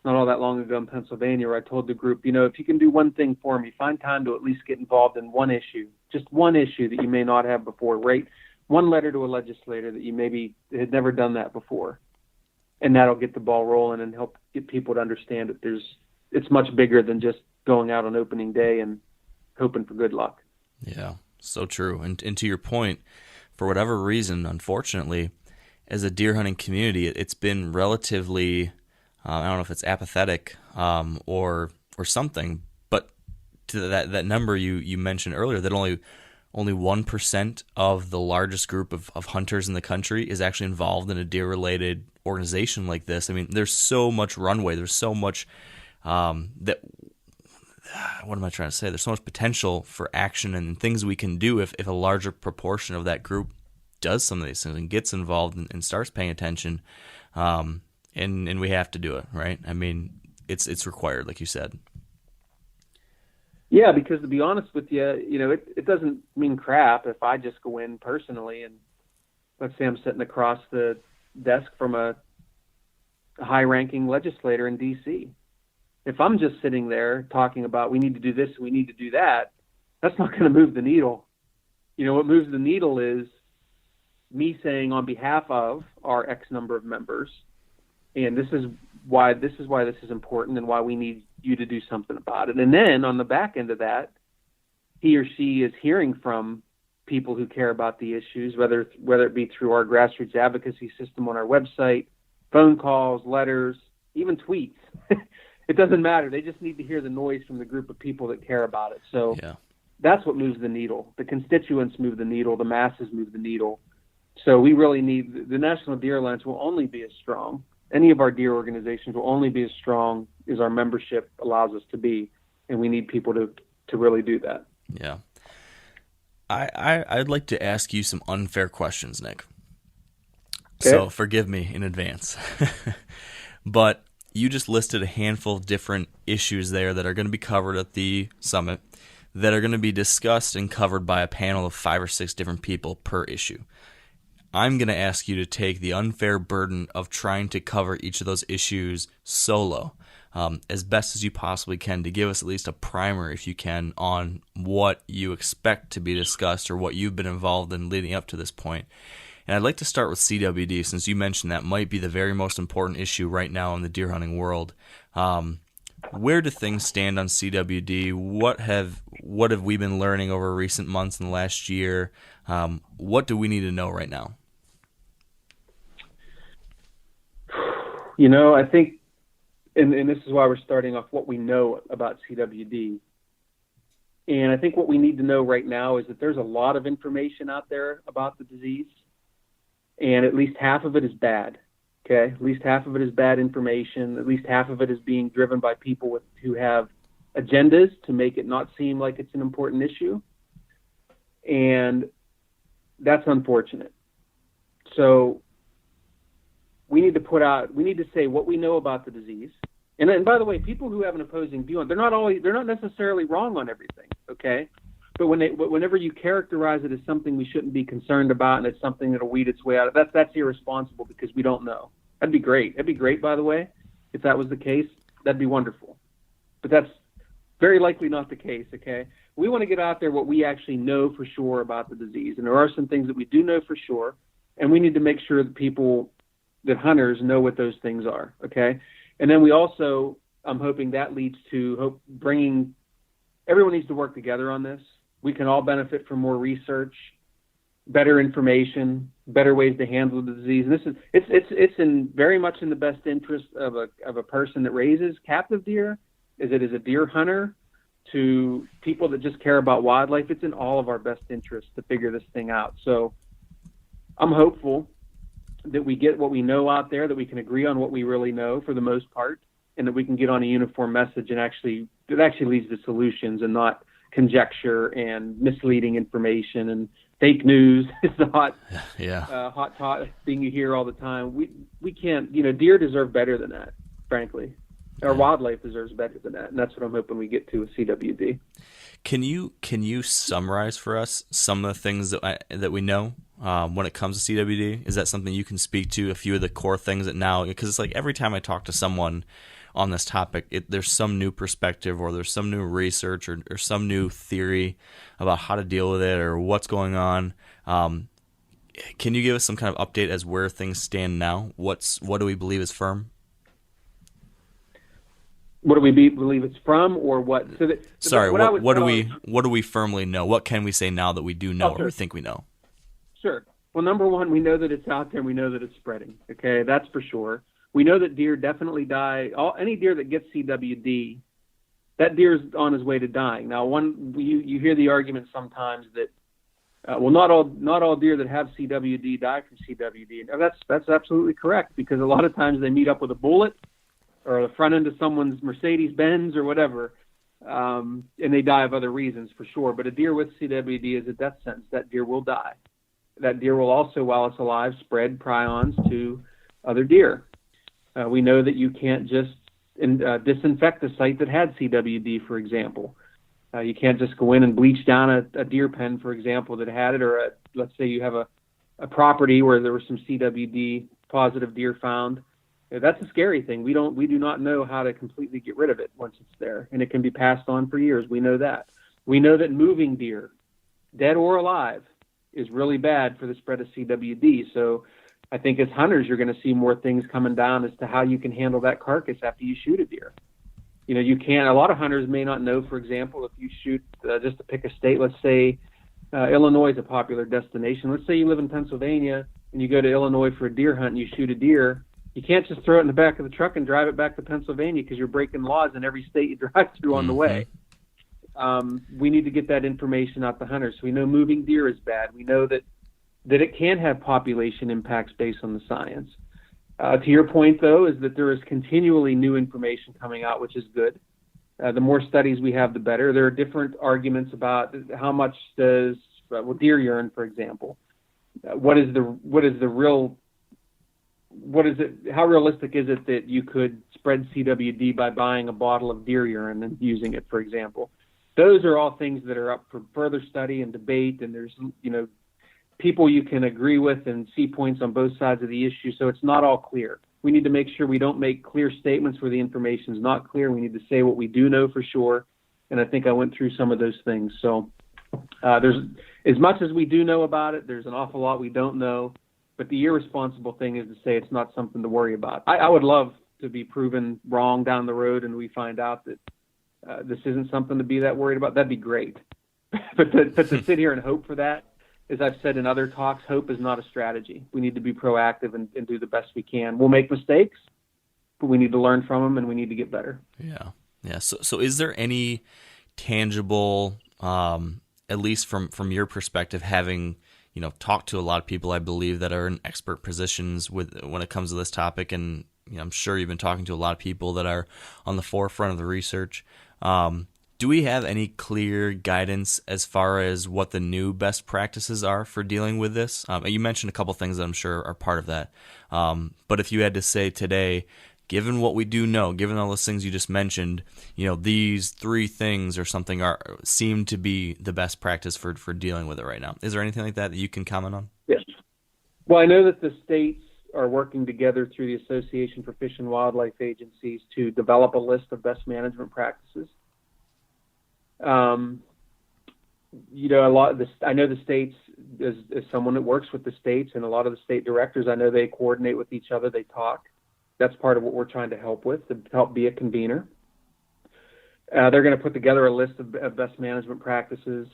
not all that long ago in Pennsylvania where I told the group, if you can do one thing for me, find time to at least get involved in one issue, just one issue that you may not have before. Write one letter to a legislator that you maybe had never done that before, and that'll get the ball rolling and help get people to understand that it's much bigger than just going out on opening day and hoping for good luck. Yeah, so true. And to your point, for whatever reason, unfortunately, as a deer hunting community, it's been relatively, I don't know if it's apathetic or something, but to that number you mentioned earlier, that only 1% of the largest group of hunters in the country is actually involved in a deer-related organization like this. I mean, there's so much runway. There's so much what am I trying to say? There's so much potential for action and things we can do if a larger proportion of that group does some of these things and gets involved and starts paying attention. And we have to do it, right? I mean, it's required, like you said. Yeah, because to be honest with you, it doesn't mean crap if I just go in personally and let's say I'm sitting across the desk from a high-ranking legislator in D.C. If I'm just sitting there talking about we need to do this, we need to do that, that's not going to move the needle. What moves the needle is me saying on behalf of our X number of members, and this is why this is important and why we need you to do something about it. And then on the back end of that, he or she is hearing from people who care about the issues, whether it be through our grassroots advocacy system on our website, phone calls, letters, even tweets. It doesn't matter. They just need to hear the noise from the group of people that care about it. So That's what moves the needle. The constituents move the needle. The masses move the needle. So we really need – the National Deer Alliance will only be as strong. Any of our deer organizations will only be as strong as our membership allows us to be, and we need people to really do that. Yeah. I'd like to ask you some unfair questions, Nick. Okay. So forgive me in advance. But you just listed a handful of different issues there that are going to be covered at the summit that are going to be discussed and covered by a panel of 5 or 6 different people per issue. I'm going to ask you to take the unfair burden of trying to cover each of those issues solo, as best as you possibly can, to give us at least a primer, if you can, on what you expect to be discussed or what you've been involved in leading up to this point. And I'd like to start with CWD, since you mentioned that might be the very most important issue right now in the deer hunting world. Where do things stand on CWD? What have we been learning over recent months and the last year? What do we need to know right now? I think, and this is why we're starting off, what we know about CWD. And I think what we need to know right now is that there's a lot of information out there about the disease, and at least half of it is bad. Okay, at least half of it is bad information. At least half of it is being driven by people who have agendas to make it not seem like it's an important issue, and that's unfortunate. So we need to say what we know about the disease. And by the way, people who have an opposing view on, they're not necessarily wrong on everything. Okay, But whenever you characterize it as something we shouldn't be concerned about, and it's something that'll weed its way out, that's irresponsible because we don't know. That'd be great. That'd be great, by the way, if that was the case. That'd be wonderful. But that's very likely not the case. Okay, we want to get out there what we actually know for sure about the disease, and there are some things that we do know for sure, and we need to make sure that hunters know what those things are. Okay, and then we also, I'm hoping that leads to bringing. Everyone needs to work together on this. We can all benefit from more research, better information, better ways to handle the disease. And it's very much in the best interest of a person that raises captive deer, as it is a deer hunter, to people that just care about wildlife. It's in all of our best interest to figure this thing out. So I'm hopeful that we get what we know out there, that we can agree on what we really know for the most part, and that we can get on a uniform message and it actually leads to solutions and not conjecture and misleading information and fake news. It's the hot thing you hear all the time. We can't, deer deserve better than that, frankly. Our wildlife deserves better than that, and that's what I'm hoping we get to with CWD. Can you summarize for us some of the things that we know when it comes to CWD? Is that something you can speak to? A few of the core things that now, because it's like every time I talk to someone on this topic, there's some new perspective or there's some new research or some new theory about how to deal with it or what's going on. Can you give us some kind of update as where things stand now? What do we believe is firm? What do we believe it's from, or what? What do we firmly know? What can we say now that we do know or think we know? Sure. Well, number one, we know that it's out there and we know that it's spreading. Okay, that's for sure. We know that deer definitely die. Any deer that gets CWD, that deer's on his way to dying. Now, you hear the argument sometimes that, not all deer that have CWD die from CWD. Now, that's absolutely correct, because a lot of times they meet up with a bullet or the front end of someone's Mercedes-Benz or whatever, and they die of other reasons for sure. But a deer with CWD is a death sentence. That deer will die. That deer will also, while it's alive, spread prions to other deer. We know that you can't just disinfect a site that had CWD, for example. You can't just go in and bleach down a deer pen, for example, that had it, or let's say you have a property where there was some CWD positive deer found. That's a scary thing. We do not know how to completely get rid of it once it's there, and it can be passed on for years. We know that. We know that moving deer, dead or alive, is really bad for the spread of CWD. So I think as hunters, you're going to see more things coming down as to how you can handle that carcass after you shoot a deer. You can't. A lot of hunters may not know, for example, if you shoot, just to pick a state, let's say Illinois is a popular destination. Let's say you live in Pennsylvania and you go to Illinois for a deer hunt and you shoot a deer. You can't just throw it in the back of the truck and drive it back to Pennsylvania, because you're breaking laws in every state you drive through on the way. We need to get that information out to hunters. So we know moving deer is bad. We know that it can have population impacts based on the science. To your point, though, is that there is continually new information coming out, which is good. The more studies we have, the better. There are different arguments about how much does deer urine, for example. How realistic is it that you could spread CWD by buying a bottle of deer urine and using it, for example? Those are all things that are up for further study and debate, and there's people you can agree with and see points on both sides of the issue, so it's not all clear. We need to make sure we don't make clear statements where the information is not clear. We need to say what we do know for sure, and I think I went through some of those things. So there's, as much as we do know about it, there's an awful lot we don't know, but the irresponsible thing is to say it's not something to worry about. I would love to be proven wrong down the road and we find out that this isn't something to be that worried about. That'd be great. but to sit here and hope for that, as I've said in other talks, hope is not a strategy. We need to be proactive and do the best we can. We'll make mistakes, but we need to learn from them and we need to get better. Yeah. So is there any tangible, at least from your perspective, having talked to a lot of people, I believe, that are in expert positions when it comes to this topic, and I'm sure you've been talking to a lot of people that are on the forefront of the research. Do we have any clear guidance as far as what the new best practices are for dealing with this? You mentioned a couple things that I'm sure are part of that. But if you had to say today, given what we do know, given all those things you just mentioned, these three things or something seem to be the best practice for dealing with it right now. Is there anything like that you can comment on? Yes. Well, I know that the states are working together through the Association for Fish and Wildlife Agencies to develop a list of best management practices. I know the states, as someone that works with the states, and a lot of the state directors, I know they coordinate with each other, they talk. That's part of what we're trying to help with, to help be a convener. They're going to put together a list of best management practices.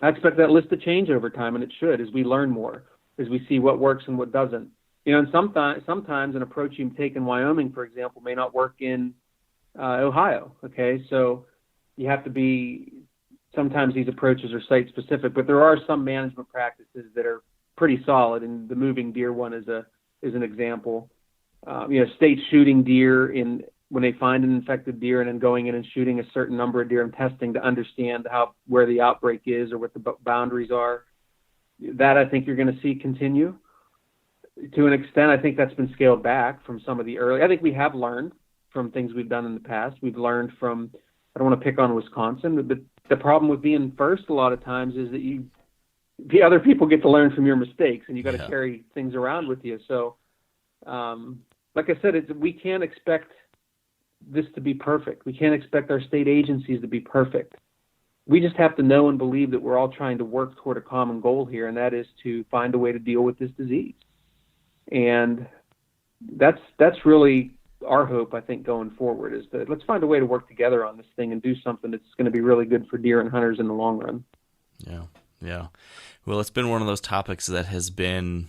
I expect that list to change over time, and it should, as we learn more, as we see what works and what doesn't. And sometimes an approach you take in Wyoming, for example, may not work in Ohio. Okay, so you have to be. Sometimes these approaches are site specific, but there are some management practices that are pretty solid, and the moving deer one is an example. States shooting deer when they find an infected deer, and then going in and shooting a certain number of deer and testing to understand where the outbreak is or what the boundaries are. That I think you're going to see continue. To an extent, I think that's been scaled back from some of the early. I think we have learned from things we've done in the past. We've learned from. I don't want to pick on Wisconsin, but the problem with being first a lot of times is that the other people get to learn from your mistakes, and you got to carry things around with you. So, like I said, we can't expect this to be perfect. We can't expect our state agencies to be perfect. We just have to know and believe that we're all trying to work toward a common goal here, and that is to find a way to deal with this disease. And that's really our hope, I think, going forward, is that let's find a way to work together on this thing and do something that's going to be really good for deer and hunters in the long run. Yeah. Well, it's been one of those topics that has been,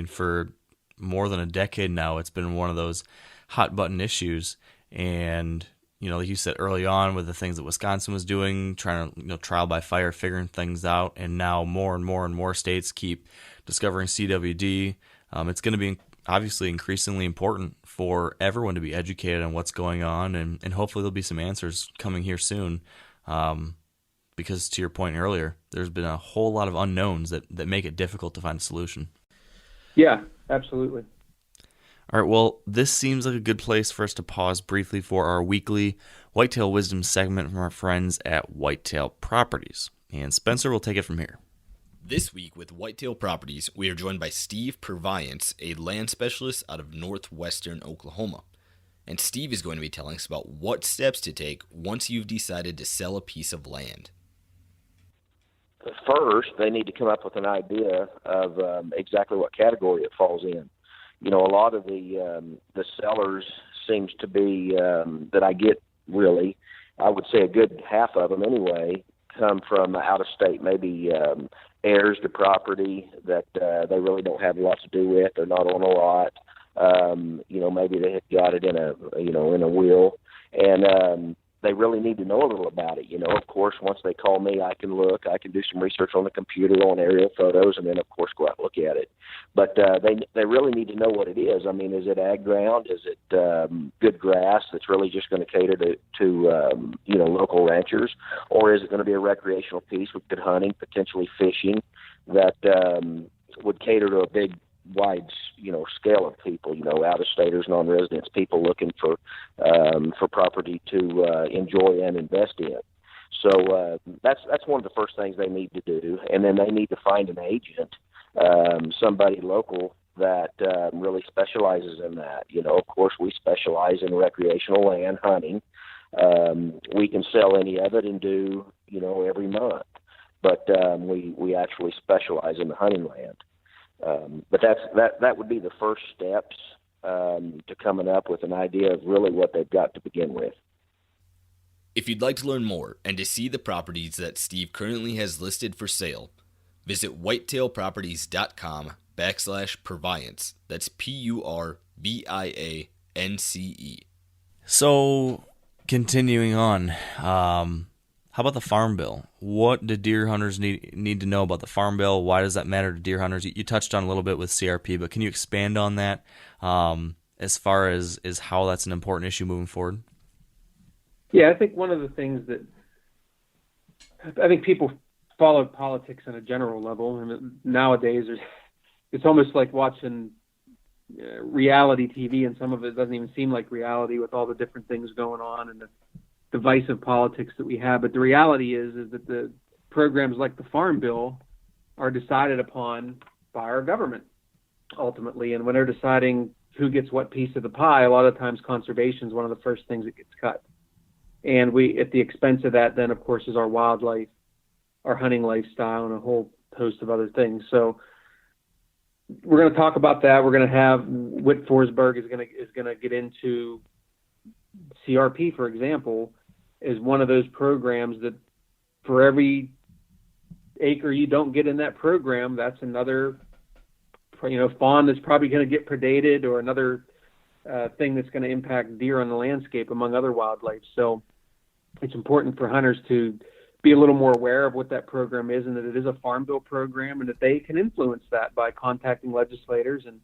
for more than a decade now, it's been one of those hot button issues. And, like you said early on with the things that Wisconsin was doing, trying to, trial by fire, figuring things out. And now more and more and more states keep discovering CWD. It's going to be obviously increasingly important for everyone to be educated on what's going on, and hopefully there'll be some answers coming here soon. Because to your point earlier, there's been a whole lot of unknowns that make it difficult to find a solution. Yeah, absolutely. All right, well, this seems like a good place for us to pause briefly for our weekly Whitetail Wisdom segment from our friends at Whitetail Properties. And Spencer will take it from here. This week with Whitetail Properties, we are joined by Steve Purviance, a land specialist out of northwestern Oklahoma. And Steve is going to be telling us about what steps to take once you've decided to sell a piece of land. First, they need to come up with an idea of exactly what category it falls in. A lot of the sellers seems to be, that I get really, I would say a good half of them anyway, come from out of state, maybe heirs to property that they really don't have a lot to do with. They're not on a lot. Maybe they had got it in a will, and they really need to know a little about it. Of course, once they call me, I can do some research on the computer, on aerial photos, and then of course go out and look at it. But they really need to know what it is. Is it ag ground? Is it good grass that's really just going to cater to local ranchers, or is it going to be a recreational piece with good hunting, potentially fishing, that would cater to a big, wide, scale of people, out-of-staters, non-residents, people looking for property to enjoy and invest in. So that's one of the first things they need to do, and then they need to find an agent, somebody local that really specializes in that. Of course, we specialize in recreational land hunting. We can sell any of it and do every month, but we actually specialize in the hunting land. But that would be the first steps to coming up with an idea of really what they've got to begin with. If you'd like to learn more and to see the properties that Steve currently has listed for sale, visit whitetailproperties.com/Purviance. That's PURVIANCE. So, continuing on, how about the Farm Bill? What do deer hunters need to know about the Farm Bill? Why does that matter to deer hunters? You touched on a little bit with CRP, but can you expand on that as far as how that's an important issue moving forward? Yeah, I think one of the things that I think people follow politics on a general level, and nowadays it's almost like watching reality TV, and some of it doesn't even seem like reality with all the different things going on and the divisive politics that we have. But the reality is that the programs like the Farm Bill are decided upon by our government ultimately. And when they're deciding who gets what piece of the pie, a lot of times conservation is one of the first things that gets cut. And at the expense of that, then of course is our wildlife, our hunting lifestyle, and a whole host of other things. So we're going to talk about that. We're going to have Whit Forsberg is going to get into CRP, for example, is one of those programs that for every acre you don't get in that program, that's another, fawn that's probably going to get predated, or another thing that's going to impact deer on the landscape, among other wildlife. So it's important for hunters to be a little more aware of what that program is, and that it is a Farm Bill program, and that they can influence that by contacting legislators. And,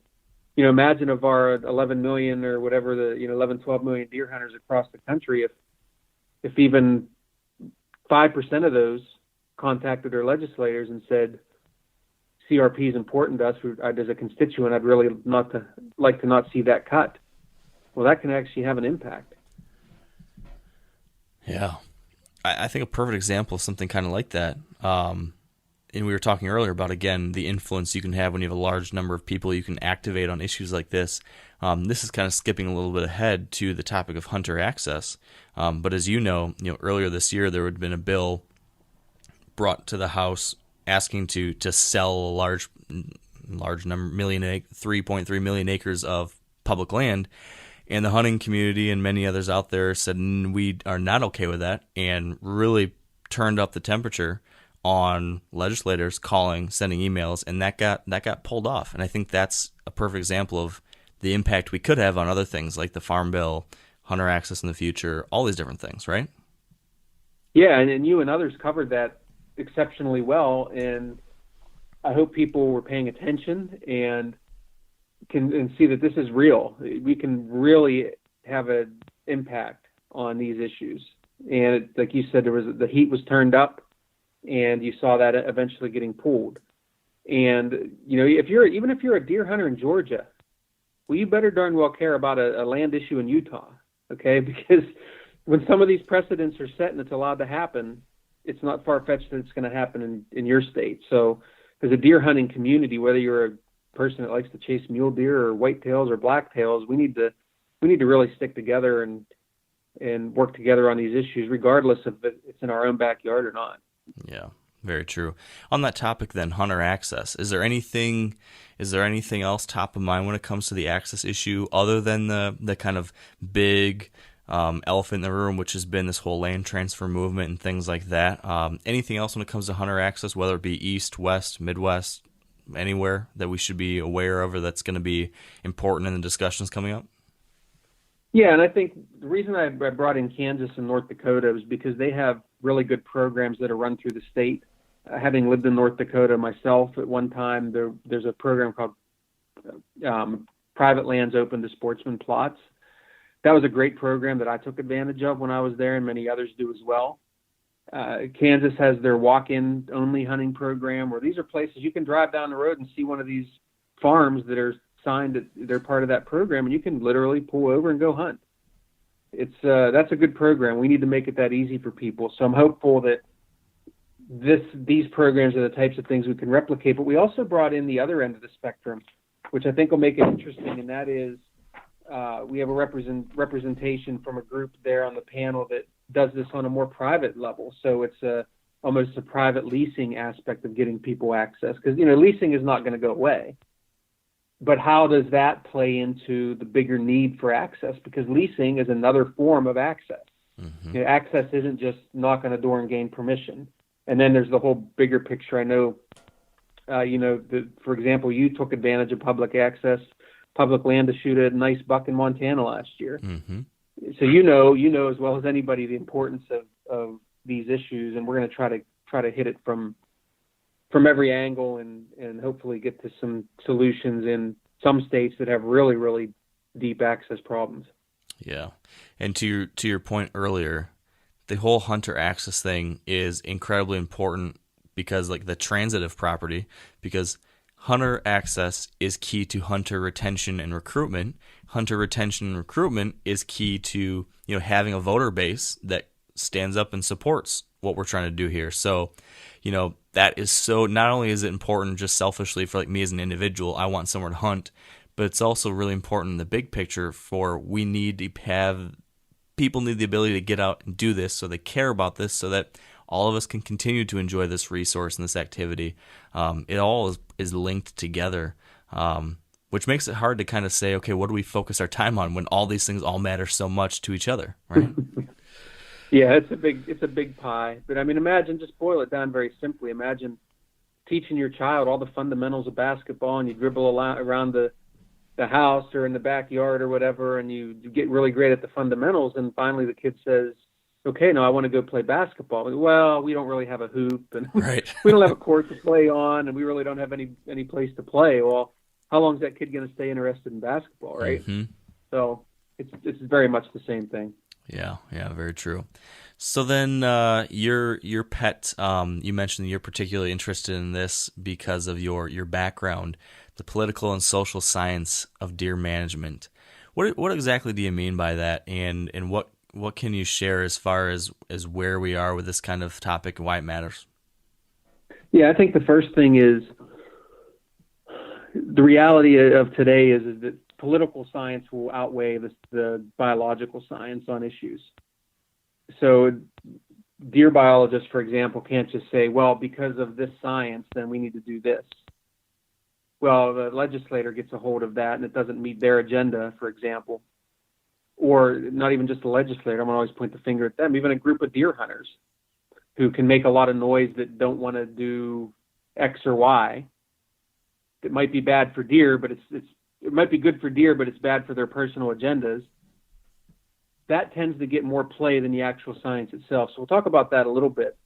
imagine of our 11 million or whatever, the 11, 12 million deer hunters across the country, if even 5% of those contacted their legislators and said, CRP is important to us as a constituent, I'd really like to not see that cut. Well, that can actually have an impact. Yeah. I think a perfect example of something kind of like that. And we were talking earlier about, again, the influence you can have when you have a large number of people you can activate on issues like this. This is kind of skipping a little bit ahead to the topic of hunter access. But as you know, earlier this year there had been a bill brought to the House asking to sell a large number, 3.3 million acres of public land. And the hunting community and many others out there said, we are not okay with that, and really turned up the temperature on legislators sending emails, and that got pulled off. And I think that's a perfect example of the impact we could have on other things like the Farm Bill, hunter access in the future, all these different things, right? Yeah, and you and others covered that exceptionally well, and I hope people were paying attention and can see that this is real. We can really have an impact on these issues. And like you said, the heat was turned up, and you saw that eventually getting pulled. And if you're a deer hunter in Georgia, well, you better darn well care about a land issue in Utah, okay? Because when some of these precedents are set and it's allowed to happen, it's not far-fetched that it's going to happen in your state. So as a deer hunting community, whether you're a person that likes to chase mule deer or whitetails or blacktails, we need to really stick together and work together on these issues, regardless of if it's in our own backyard or not. Yeah, very true. On that topic then, hunter access, is there anything else top of mind when it comes to the access issue other than the kind of big elephant in the room, which has been this whole land transfer movement and things like that? Anything else when it comes to hunter access, whether it be East, West, Midwest, anywhere that we should be aware of or that's going to be important in the discussions coming up? Yeah, and I think the reason I brought in Kansas and North Dakota is because they have really good programs that are run through the state. Having lived in North Dakota myself at one time, there's a program called Private Lands Open to Sportsman Plots. That was a great program that I took advantage of when I was there, and many others do as well. Kansas has their walk-in only hunting program, where these are places you can drive down the road and see one of these farms that are signed that they're part of that program, and you can literally pull over and go hunt. That's a good program. We need to make it that easy for people. So I'm hopeful that these programs are the types of things we can replicate. But we also brought in the other end of the spectrum, which I think will make it interesting, and that is we have a representation from a group there on the panel that does this on a more private level. So it's almost a private leasing aspect of getting people access, because leasing is not going to go away. But how does that play into the bigger need for access? Because leasing is another form of access. Mm-hmm. Access isn't just knock on a door and gain permission. And then there's the whole bigger picture. I know, for example, you took advantage of public access, public land to shoot a nice buck in Montana last year. Mm-hmm. So you know as well as anybody the importance of these issues, and we're going to try to hit it from every angle and hopefully get to some solutions in some states that have really, really deep access problems. Yeah. And to your point earlier, the whole hunter access thing is incredibly important because, like, the transitive property, because hunter access is key to hunter retention and recruitment. Hunter retention and recruitment is key to, having a voter base that stands up and supports what we're trying to do here. So, that is so, not only is it important just selfishly for like me as an individual, I want somewhere to hunt, but it's also really important in the big picture for we need to have, people need the ability to get out and do this so they care about this so that all of us can continue to enjoy this resource and this activity. It all is linked together, which makes it hard to kind of say, okay, what do we focus our time on when all these things all matter so much to each other, right? Yeah, it's a big pie. But I mean, imagine, just boil it down very simply. Imagine teaching your child all the fundamentals of basketball, and you dribble around the house or in the backyard or whatever, and you get really great at the fundamentals, and finally the kid says, okay, now I want to go play basketball. Well, we don't really have a hoop, and right. We don't have a court to play on, and we really don't have any place to play. Well, how long is that kid going to stay interested in basketball, right? Mm-hmm. So it's very much the same thing. Yeah, very true. So then your pet, you mentioned that you're particularly interested in this because of your background, the political and social science of deer management. What exactly do you mean by that, and what can you share as far as where we are with this kind of topic and why it matters? Yeah, I think the first thing is the reality of today is that political science will outweigh the biological science on issues. So deer biologists, for example, can't just say, well, because of this science, then we need to do this. Well, the legislator gets a hold of that and it doesn't meet their agenda, for example. Or not even just the legislator, I'm going to always point the finger at them, even a group of deer hunters who can make a lot of noise that don't want to do X or Y. It might be bad for deer, but it might be good for deer, but it's bad for their personal agendas. That tends to get more play than the actual science itself. So we'll talk about that a little bit.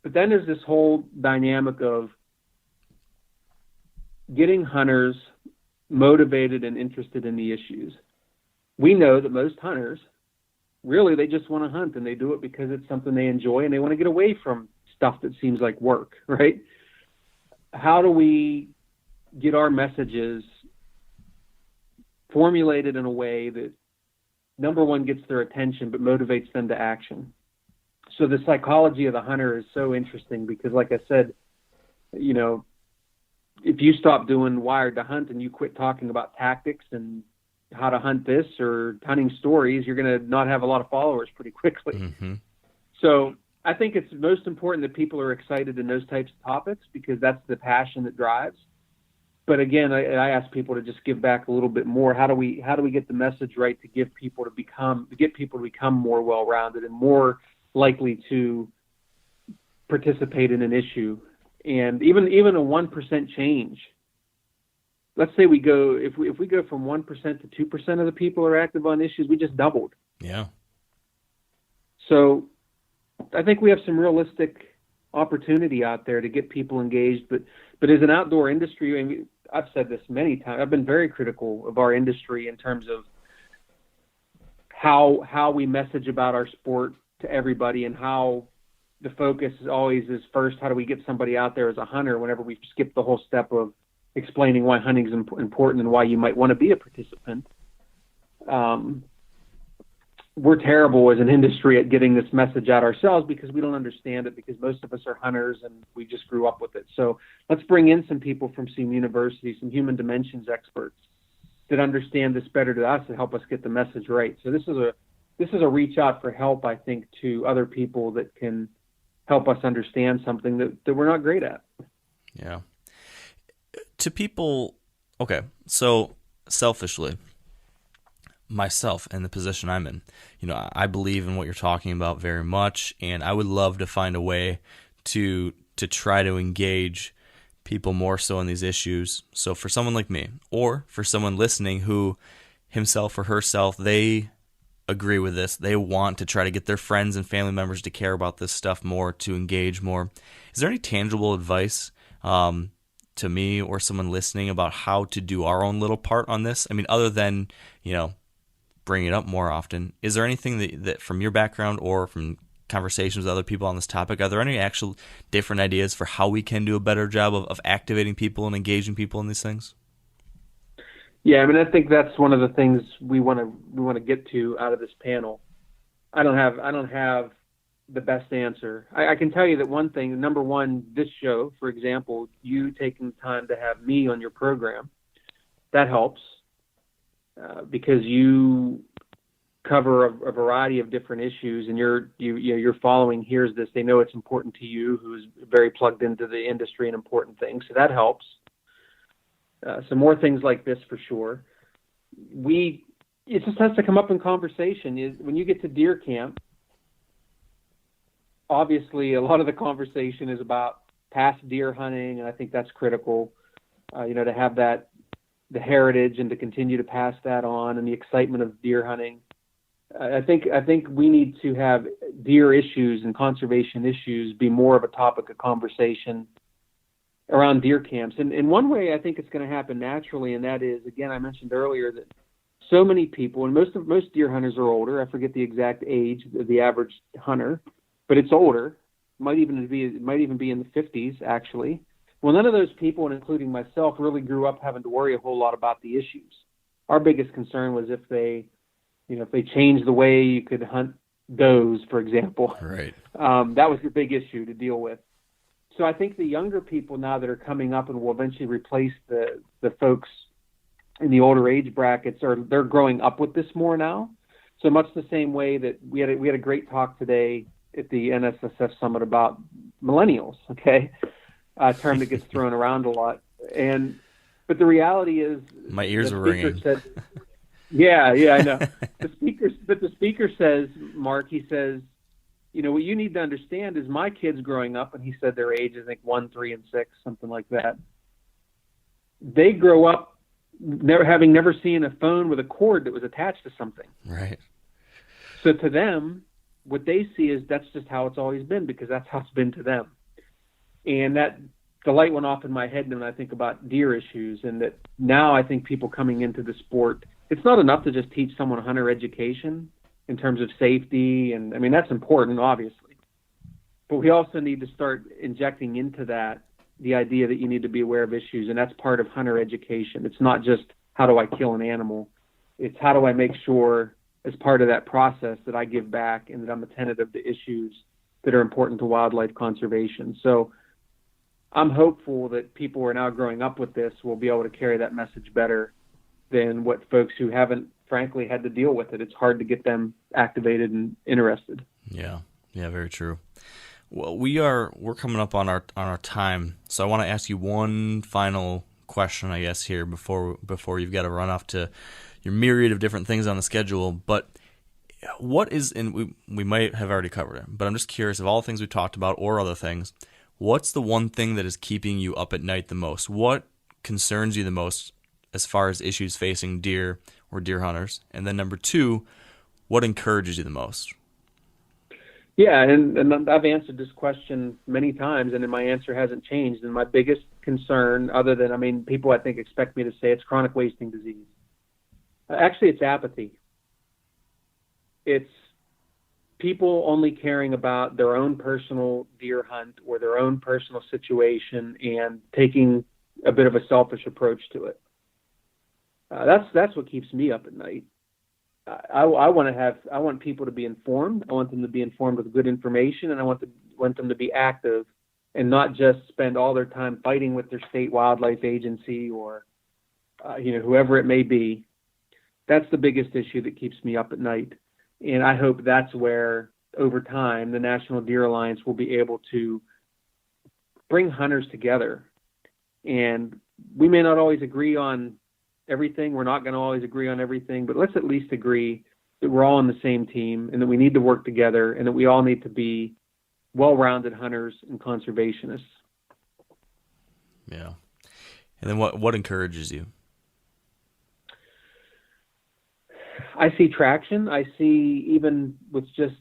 But then there's this whole dynamic of getting hunters motivated and interested in the issues. We know that most hunters, really, they just want to hunt, and they do it because it's something they enjoy, and they want to get away from stuff that seems like work, right? How do we get our messages formulated in a way that, number one, gets their attention, but motivates them to action? So the psychology of the hunter is so interesting because, like I said, if you stop doing Wired to Hunt and you quit talking about tactics and how to hunt this or hunting stories, you're going to not have a lot of followers pretty quickly. Mm-hmm. So I think it's most important that people are excited in those types of topics because that's the passion that drives. But again, I ask people to just give back a little bit more. How do we get the message right to get people to become more well-rounded and more likely to participate in an issue? And even a 1% change. Let's say if we go from 1% to 2% of the people are active on issues, we just doubled. Yeah. So I think we have some realistic opportunity out there to get people engaged. But as an outdoor industry, I mean, I've said this many times, I've been very critical of our industry in terms of how we message about our sport to everybody and how the focus always is first, how do we get somebody out there as a hunter whenever we skip the whole step of explaining why hunting is important and why you might want to be a participant. We're terrible as an industry at getting this message out ourselves because we don't understand it, because most of us are hunters and we just grew up with it. So let's bring in some people from some universities, some human dimensions experts that understand this better to us and help us get the message right. So this is a reach out for help, I think, to other people that can help us understand something that we're not great at. Yeah. To people, okay, so selfishly, myself and the position I'm in, I believe in what you're talking about very much, and I would love to find a way to try to engage people more so in these issues. So for someone like me, or for someone listening who himself or herself, they agree with this, they want to try to get their friends and family members to care about this stuff more, to engage more. Is there any tangible advice to me or someone listening about how to do our own little part on this? I mean, other than, bring it up more often, is there anything that from your background or from conversations with other people on this topic. Are there any actual different ideas for how we can do a better job of activating people and engaging people in these things? Yeah, I mean, I think that's one of the things we want to get to out of this panel. I don't have the best answer. I can tell you that one thing. Number one, this show, for example, you taking the time to have me on your program, that helps because you cover a variety of different issues, and your following hears this. They know it's important to you, who's very plugged into the industry and important things. So that helps. Some more things like this for sure. It just has to come up in conversation. When you get to deer camp, obviously a lot of the conversation is about past deer hunting, and I think that's critical. To have the heritage and to continue to pass that on, and the excitement of deer hunting. I think we need to have deer issues and conservation issues be more of a topic of conversation around deer camps. And in one way, I think it's going to happen naturally, and that is, again, I mentioned earlier that so many people, and most deer hunters are older. I forget the exact age of the average hunter, but it's older. Might even be in the 50s, actually. Well, none of those people, and including myself, really grew up having to worry a whole lot about the issues. Our biggest concern was if they changed the way you could hunt does, for example. Right. That was the big issue to deal with. So I think the younger people now that are coming up and will eventually replace the folks in the older age brackets, they're growing up with this more now. So much the same way that we had a great talk today at the NSSF Summit about millennials, okay? A term that gets thrown around a lot. But the reality is, my ears are ringing. Yeah, I know. The speaker says, Mark, he says, what you need to understand is my kids growing up, and he said their age, I think 1, 3, and 6, something like that. They grow up having never seen a phone with a cord that was attached to something. Right. So to them, what they see is that's just how it's always been, because that's how it's been to them. And the light went off in my head when I think about deer issues, and that now I think people coming into the sport, it's not enough to just teach someone hunter education in terms of safety. And I mean, that's important, obviously. But we also need to start injecting into that the idea that you need to be aware of issues. And that's part of hunter education. It's not just how do I kill an animal. It's how do I make sure as part of that process that I give back and that I'm attentive to issues that are important to wildlife conservation. So I'm hopeful that people who are now growing up with this will be able to carry that message better than what folks who haven't, frankly, had to deal with it. It's hard to get them activated and interested. Yeah, very true. Well, we're coming up on our time, so I want to ask you one final question, I guess, here before you've got to run off to your myriad of different things on the schedule. But what is, and we might have already covered it, but I'm just curious, of all the things we talked about or other things, what's the one thing that is keeping you up at night the most? What concerns you the most as far as issues facing deer or deer hunters? And then number 2, what encourages you the most? Yeah, and I've answered this question many times, and my answer hasn't changed. And my biggest concern, other than, people I think expect me to say it's chronic wasting disease. Actually, it's apathy. It's people only caring about their own personal deer hunt or their own personal situation and taking a bit of a selfish approach to it. That's what keeps me up at night. I want people to be informed. I want them to be informed with good information, and I want them to be active and not just spend all their time fighting with their state wildlife agency or whoever it may be. That's the biggest issue that keeps me up at night. And I hope that's where, over time, the National Deer Alliance will be able to bring hunters together. And we may not always agree on everything. We're not going to always agree on everything, but let's at least agree that we're all on the same team and that we need to work together and that we all need to be well-rounded hunters and conservationists. Yeah. And then what encourages you? I see traction. I see, even with just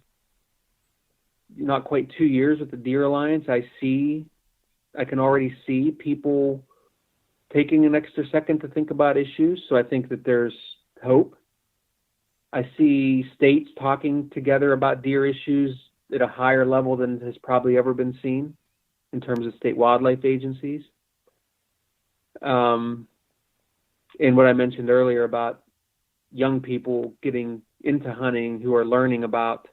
not quite 2 years with the Deer Alliance, I can already see people taking an extra second to think about issues. So I think that there's hope. I see states talking together about deer issues at a higher level than has probably ever been seen in terms of state wildlife agencies. And what I mentioned earlier about young people getting into hunting who are learning about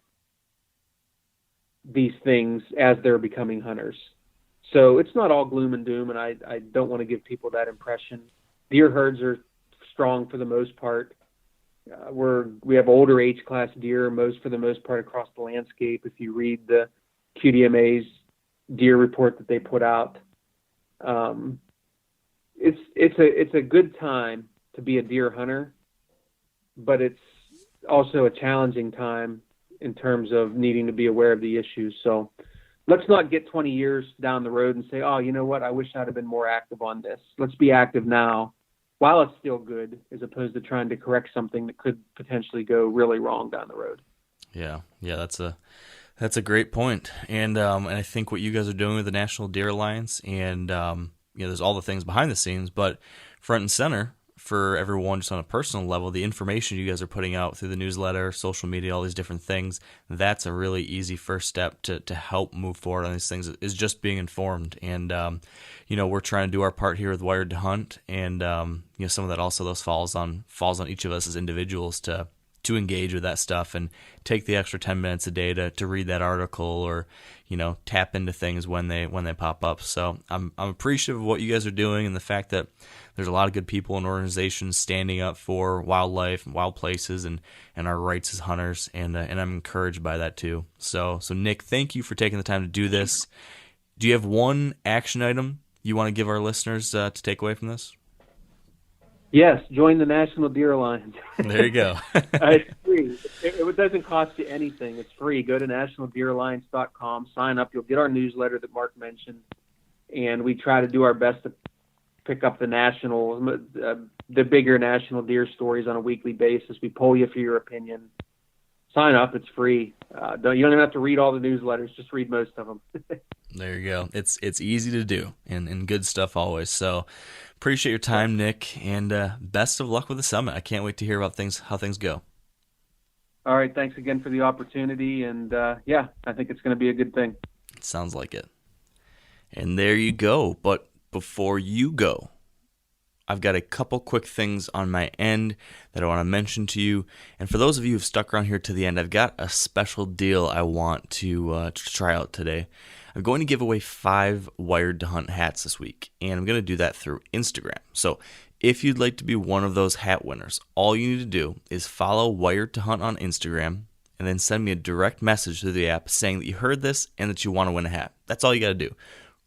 these things as they're becoming hunters. So it's not all gloom and doom, and I don't want to give people that impression. Deer herds are strong for the most part. We have older age class deer, for the most part across the landscape. If you read the QDMA's deer report that they put out, it's a good time to be a deer hunter, but it's also a challenging time in terms of needing to be aware of the issues. So let's not get 20 years down the road and say, oh, you know what, I wish I'd have been more active on this. Let's be active now while it's still good, as opposed to trying to correct something that could potentially go really wrong down the road. Yeah, that's a great point. And I think what you guys are doing with the National Deer Alliance, and there's all the things behind the scenes, but front and center for everyone just on a personal level, the information you guys are putting out through the newsletter, social media, all these different things, that's a really easy first step to help move forward on these things, is just being informed. And, we're trying to do our part here with Wired to Hunt, and, some of that also falls on each of us as individuals to engage with that stuff and take the extra 10 minutes a day to read that article, or tap into things when they pop up. So I'm appreciative of what you guys are doing, and the fact that there's a lot of good people and organizations standing up for wildlife and wild places and our rights as hunters, and I'm encouraged by that too. So Nick, thank you for taking the time to do this. Do you have one action item you want to give our listeners to take away from this? Yes, join the National Deer Alliance. There you go. It's free. It doesn't cost you anything. It's free. Go to nationaldeeralliance.com, sign up. You'll get our newsletter that Mark mentioned, and we try to do our best to pick up the bigger national deer stories on a weekly basis. We poll you for your opinion. Sign up. It's free. You don't even have to read all the newsletters. Just read most of them. There you go. It's easy to do, and good stuff always. So appreciate your time, Nick, and best of luck with the summit. I can't wait to hear about how things go. All right. Thanks again for the opportunity. And I think it's going to be a good thing. It sounds like it. And there you go. But before you go, I've got a couple quick things on my end that I want to mention to you. And for those of you who've stuck around here to the end, I've got a special deal I want to try out today. I'm going to give away 5 Wired to Hunt hats this week, and I'm going to do that through Instagram. So if you'd like to be one of those hat winners, all you need to do is follow Wired to Hunt on Instagram, and then send me a direct message through the app saying that you heard this and that you want to win a hat. That's all you got to do.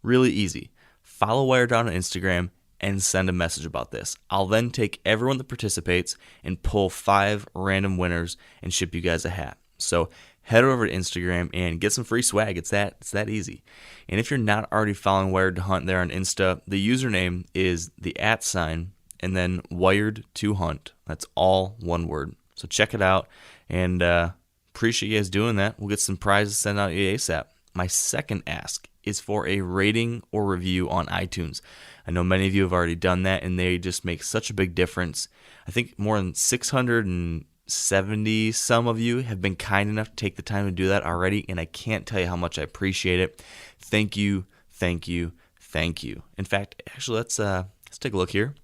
Really easy. Follow Wired to Hunt on Instagram and send a message about this. I'll then take everyone that participates and pull 5 random winners and ship you guys a hat. So head over to Instagram and get some free swag. It's that easy. And if you're not already following Wired to Hunt there on Insta, the username is the @ and then Wired to Hunt. That's all one word. So check it out, and appreciate you guys doing that. We'll get some prizes sent out ASAP. My second ask is for a rating or review on iTunes. I know many of you have already done that, and they just make such a big difference. I think more than 670 some of you have been kind enough to take the time to do that already, and I can't tell you how much I appreciate it. Thank you, thank you, thank you. In fact, actually, let's take a look here.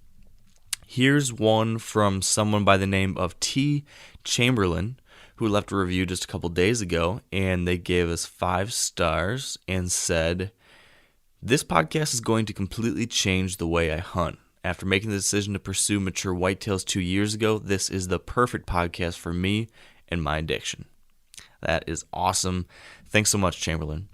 Here's one from someone by the name of T. Chamberlain, who left a review just a couple days ago, and they gave us 5 stars and said, "This podcast is going to completely change the way I hunt. After making the decision to pursue mature whitetails 2 years ago, this is the perfect podcast for me and my addiction." That is awesome. Thanks so much, Chamberlain.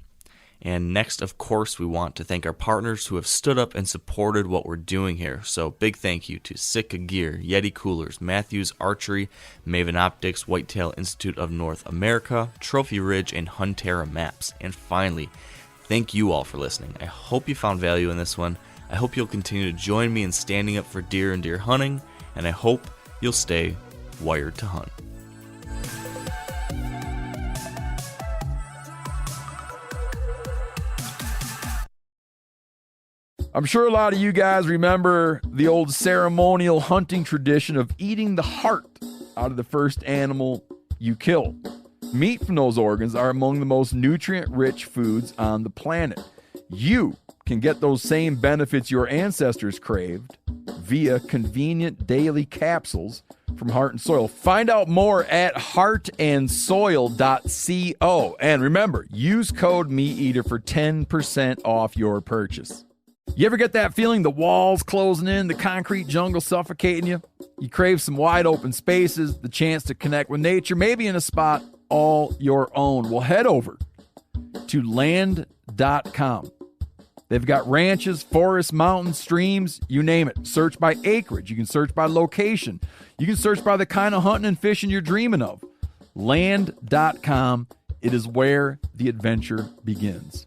And next, of course, we want to thank our partners who have stood up and supported what we're doing here. So big thank you to Sitka Gear, Yeti Coolers, Matthews Archery, Maven Optics, Whitetail Institute of North America, Trophy Ridge, and Huntera Maps. And finally, thank you all for listening. I hope you found value in this one. I hope you'll continue to join me in standing up for deer and deer hunting, and I hope you'll stay wired to hunt. I'm sure a lot of you guys remember the old ceremonial hunting tradition of eating the heart out of the first animal you kill. Meat from those organs are among the most nutrient-rich foods on the planet. You can get those same benefits your ancestors craved via convenient daily capsules from Heart and Soil. Find out more at heartandsoil.co. And remember, use code MeatEater for 10% off your purchase. You ever get that feeling the walls closing in, the concrete jungle suffocating you? You crave some wide open spaces, the chance to connect with nature, maybe in a spot all your own. Well, head over to land.com. They've got ranches, forests, mountains, streams, you name it. Search by acreage. You can search by location. You can search by the kind of hunting and fishing you're dreaming of. Land.com. It is where the adventure begins.